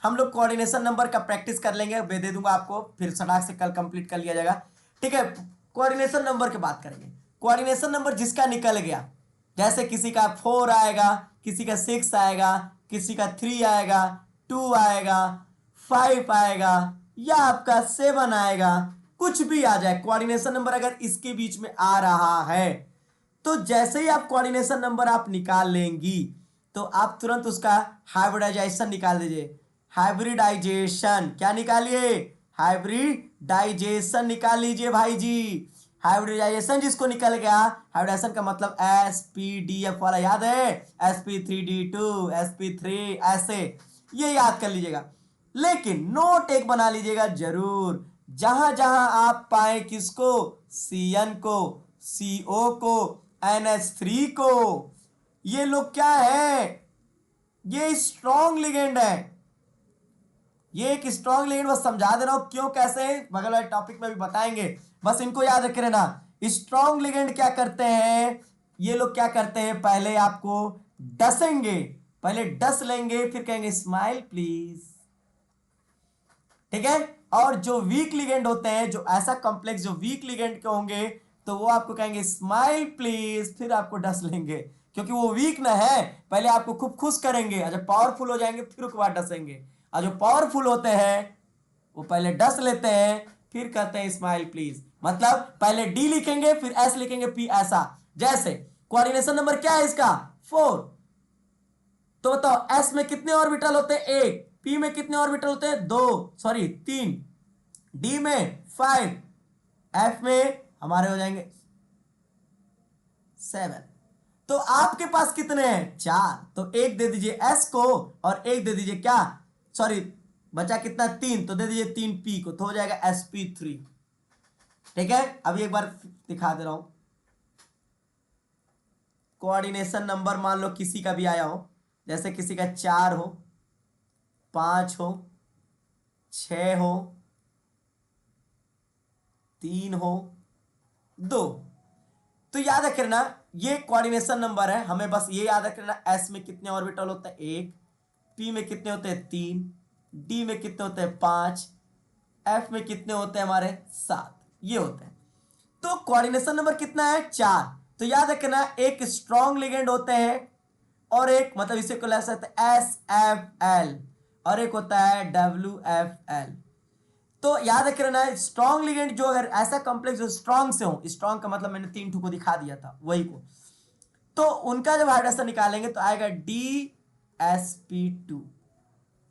हम लोग कोऑर्डिनेशन नंबर का प्रैक्टिस कर लेंगे, मैं दे दूंगा आपको, फिर सटाक से कल कंप्लीट कर लिया जाएगा, ठीक है। कोऑर्डिनेशन नंबर की बात करेंगे। कोऑर्डिनेशन नंबर जिसका निकल गया, जैसे किसी का 4 आएगा, किसी का 6 आएगा, किसी का 3 आएगा, 2 आएगा, 5 आएगा, या आपका 7 आएगा, कुछ भी आ जाए, कोऑर्डिनेशन नंबर अगर इसके बीच में आ रहा है तो जैसे ही आप कोऑर्डिनेशन नंबर आप निकाल लेंगी तो आप तुरंत उसका हाइब्रिडाइजेशन निकाल दीजिए। हाइब्रिडाइजेशन क्या निकालिए, हाइब्रिडाइजेशन निकाल लीजिए भाई जी। हाइब्रिडाइजेशन जिसको निकल गया, हाइब्रिडाइजेशन का मतलब sp-df वाला याद है, sp3d2 sp3 ऐसे, ये याद कर लीजिएगा। लेकिन नोट एक बना लीजिएगा जरूर, जहां जहां आप पाए किसको, Cn को, CO को, NH3 को, ये लोग क्या है, ये स्ट्रॉन्ग लिगेंड है, ये एक स्ट्रॉन्ग लिगेंड, बस समझा दे रहा हूं क्यों कैसे, बगल वाले टॉपिक में भी बताएंगे, बस इनको याद रख लेना। स्ट्रॉन्ग लिगेंड क्या करते हैं, ये लोग क्या करते हैं, पहले आपको डसेंगे, पहले डस लेंगे, फिर कहेंगे स्माइल प्लीज, ठीक है। और जो वीक लिगेंड होते हैं, जो ऐसा कॉम्प्लेक्स जो वीक लिगेंड के होंगे, तो वो आपको कहेंगे स्माइल प्लीज, फिर आपको डस लेंगे, क्योंकि वो वीक ना है, पहले आपको खूब खुश करेंगे, और जब पावरफुल हो जाएंगे फिर उसके बाद डसेंगे। और जो पावरफुल होते हैं वो पहले डस लेते हैं, फिर कहते हैं स्माइल प्लीज, मतलब पहले डी लिखेंगे फिर एस लिखेंगे पी, ऐसा। जैसे कोऑर्डिनेशन नंबर क्या है इसका, 4, तो बताओ एस में कितने ऑर्बिटल होते हैं, 1, पी में कितने ऑर्बिटल होते हैं, 3, डी में 5, एफ में हमारे हो जाएंगे 7। तो आपके पास कितने हैं, 4, तो एक दे दीजिए एस को और एक दे दीजिए क्या, सॉरी बचा कितना, 3, तो दे दीजिए 3 पी को, तो हो जाएगा sp3, ठीक है। अभी एक बार दिखा दे रहा हूं, कोऑर्डिनेशन नंबर मान लो किसी का भी आया हो, जैसे किसी का 4 हो, 5 हो, 6 हो, 3 हो, 2, तो याद रखना ये कोऑर्डिनेशन नंबर है, हमें बस ये याद रखना एस में कितने ऑर्बिटल होते हैं, 1, पी में कितने होते हैं, 3, डी में कितने होते हैं, 5, एफ में कितने होते हैं हमारे, 7, ये होते हैं। तो कोऑर्डिनेशन नंबर कितना है, 4, तो याद रखना एक स्ट्रॉन्ग लिगेंड होते हैं, और एक मतलब इसे को ले सकते हैं SFL, और एक होता है WFL। तो याद रखना स्ट्रॉन्ग लिगेंड जो अगर ऐसा कॉम्प्लेक्स जो स्ट्रॉन्ग से हो, स्ट्रॉन्ग का मतलब मैंने 3 ठो को दिखा दिया था वही को, तो उनका जब हाइड्रोजन निकालेंगे तो आएगा DsP2।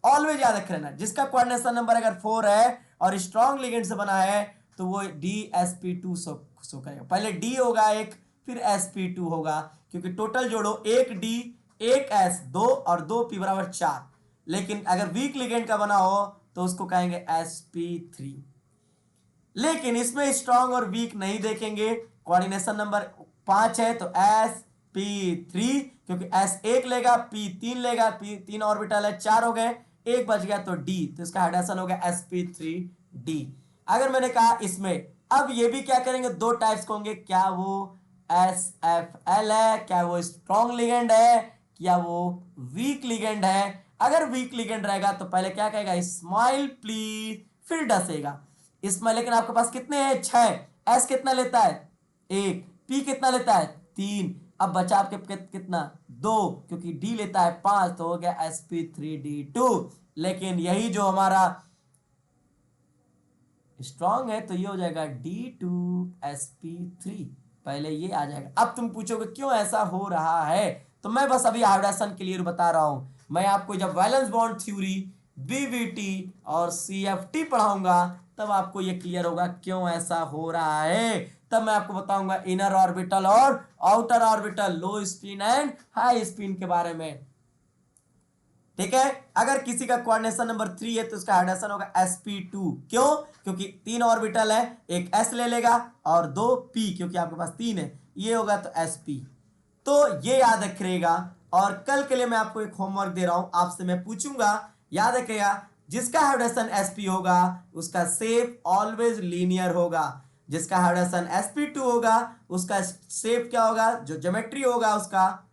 ऑलवेज याद रख लेना, जिसका कोऑर्डिनेशन नंबर अगर 4 है और स्ट्रॉन्ग लिगेंड से बना है तो वो DsP2 शो करेगा, पहले D होगा एक, फिर sp2 होगा, क्योंकि टोटल जोड़ो 1 D 1 S 2 और 2 P बराबर 4। लेकिन अगर वीक लिगेंड का बना हो तो उसको कहेंगे sp3। लेकिन इसमें स्ट्रॉन्ग और वीक नहीं देखेंगे, कोऑर्डिनेशन नंबर 5 है तो sp3, क्योंकि s 1 लेगा, p 3 लेगा, p 3 ऑर्बिटल है, 4 हो गए, एक बच गया तो d, तो इसका हाइड्रोजन हो गया sp3d। अगर मैंने कहा इसमें अब ये भी क्या करेंगे, 2 टाइप्स के होंगे, क्या वो SFL है, क्या वो स्ट्रॉन्ग लिगेंड है, क्या वो वीक लिगेंड है। अगर वीक लिगेंड रहेगा तो पहले क्या कहेगा, स्माइल प्लीज, फिर डसेगा इसमें। लेकिन आपके पास कितने हैं, 6, एस कितना लेता है, 1, पी कितना लेता है, 3, अब बचा आपके कितना, 2, क्योंकि डी लेता है 5, तो हो गया sp3d2। लेकिन यही जो हमारा स्ट्रॉन्ग है तो ये हो जाएगा d2sp3, पहले ये आ जाएगा। अब तुम पूछोगे क्यों ऐसा हो रहा है, तो मैं बस अभी हाइड्रोजन क्लियर बता रहा हूं, मैं आपको जब वैलेंस बॉन्ड थ्योरी, बीवीटी और सीएफटी पढ़ाऊंगा तब आपको ये क्लियर होगा क्यों ऐसा हो रहा है, तब मैं आपको बताऊंगा इनर ऑर्बिटल और outer orbital, low spin and high spin के बारे में, ठीक है। अगर किसी का कोऑर्डिनेशन नंबर 3 है तो उसका हाइड्रोजन होगा sp2, क्यों, क्योंकि 3 ऑर्बिटल है, एक s ले लेगा और 2 p, क्योंकि आपके पास 3 है, ये होगा तो sp। तो ये याद रखिएगा, और कल के लिए मैं आपको एक होमवर्क दे रहा हूं, आपसे मैं पूछूंगा, याद रखिएगा जिसका हाइड्रोजन sp होगा उसका शेप ऑलवेज लीनियर होगा, जिसका हाइड्रोजन sp2 होगा उसका शेप क्या होगा, जो ज्योमेट्री होगा उसका,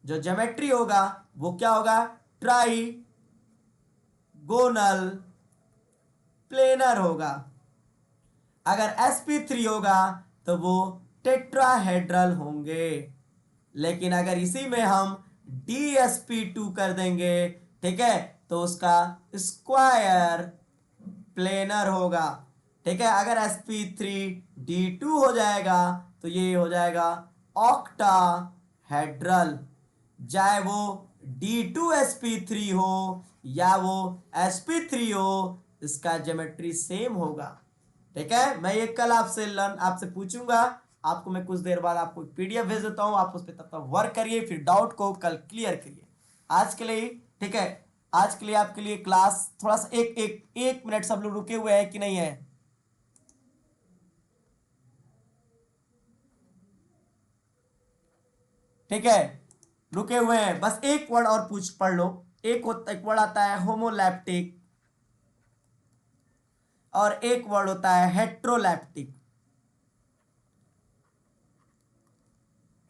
जो ज्योमेट्री होगा वो क्या होगा, ट्राइगोनल प्लेनर होगा। अगर sp3 होगा तो वो टेट्राहेड्रल होंगे। लेकिन अगर इसी में हम dsp2 कर देंगे, ठीक है, तो उसका स्क्वायर प्लेनर होगा, ठीक है। अगर sp3d2 हो जाएगा तो ये हो जाएगा ऑक्टाहेड्रल, चाहे वो d2sp3 हो या वो sp3 हो, इसका ज्योमेट्री सेम होगा। ठीक है, मैं ये कल आपसे पूछूंगा, आपको मैं कुछ देर बाद आपको पीडीएफ भेज देता हूं, आप उस पर तब तक वर्क करिए, फिर डाउट को कल क्लियर करिए। आज के लिए ठीक है, आज के लिए आपके लिए क्लास थोड़ा सा एक मिनट सब लोग रुके हुए हैं कि नहीं है? ठीक है, रुके हुए हैं, बस एक वर्ड और पढ़ लो। एक वर्ड आता है होमोलैप्टिक और एक वर्ड होता है हेट्रोलैप्टिक।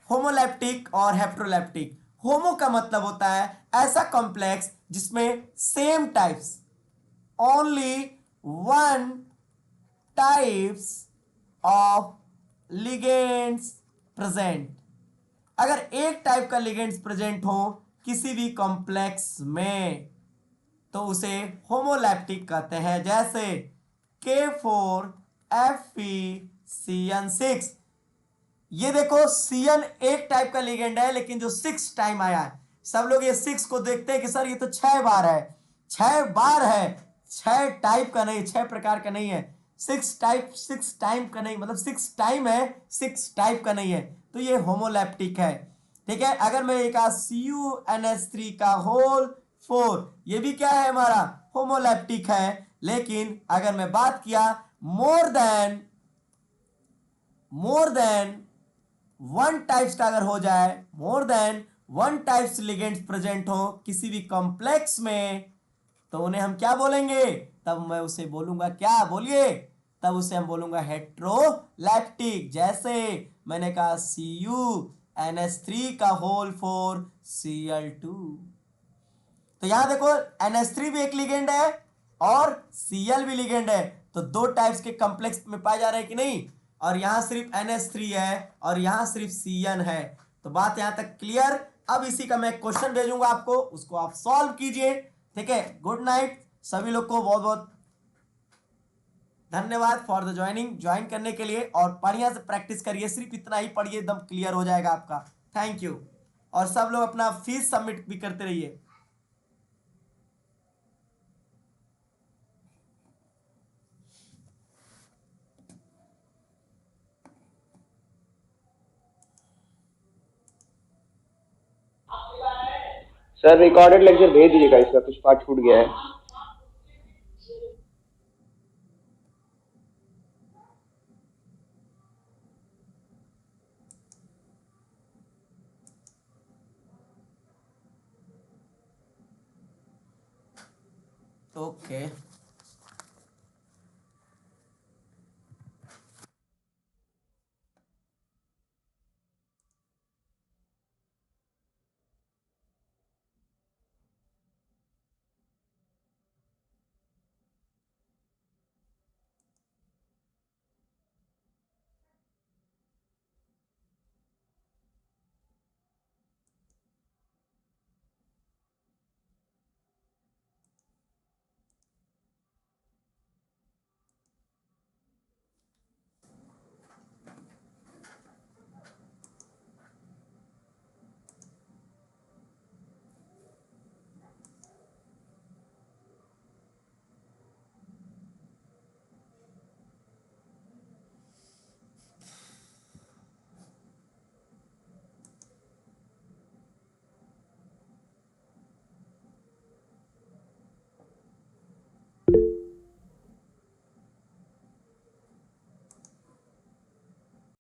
होमोलैप्टिक और हेट्रोलैप्टिक। होमो का मतलब होता है ऐसा कॉम्प्लेक्स जिसमें same types, only one types of ligands present. अगर एक टाइप का लिगेंड्स प्रेजेंट हो किसी भी कॉम्प्लेक्स में तो उसे होमोलैप्टिक कहते हैं। जैसे K4FeCN6, ये देखो Cn एक टाइप का लिगेंड है, लेकिन जो 6 टाइम आया है, सब लोग ये 6 को देखते हैं कि सर ये तो 6 बार है, 6 बार है, 6 टाइप का नहीं, 6 प्रकार का नहीं है, 6 टाइम का नहीं, मतलब 6 टाइम है, 6 टाइप का नहीं है, तो ये होमोलैप्टिक है। ठीक है, अगर मैं एक CuNH3 का होल 4, ये भी क्या है हमारा, होमोलैप्टिक है। लेकिन अगर मैं बात किया मोर देन वन टाइप्स का अगर हो जाए, more than one types ligands present हो किसी भी कॉम्प्लेक्स में, तो उन्हें हम क्या बोलेंगे? तब मैं उसे बोलूंगा, क्या बोलिए, तब उसे हम बोलूंगा हेट्रोलैप्टिक। जैसे मैंने कहा CuNH3 का होल 4 Cl2, तो यहां देखो NH3 भी एक लिगेंड है और Cl भी लिगेंड है, तो दो टाइप्स के कॉम्प्लेक्स में पाए जा रहे हैं कि नहीं। और यहां सिर्फ NH3 है और यहां सिर्फ Cn है, तो बात यहां तक क्लियर। अब इसी का मैं क्वेश्चन भेजूंगा आपको, उसको आप सॉल्व कीजिए। ठीक है, गुड नाइट सभी लोग को, बहुत बहुत धन्यवाद फॉर द ज्वाइन करने के लिए, और बढ़िया से प्रैक्टिस करिए, सिर्फ इतना ही पढ़िए, एकदम क्लियर हो जाएगा आपका। Thank you. और सब लोग अपना फीस सबमिट भी करते रहिए। सर रिकॉर्डेड लेक्चर भेज दीजिएगा, इसका कुछ पार्ट छूट गया है। ओके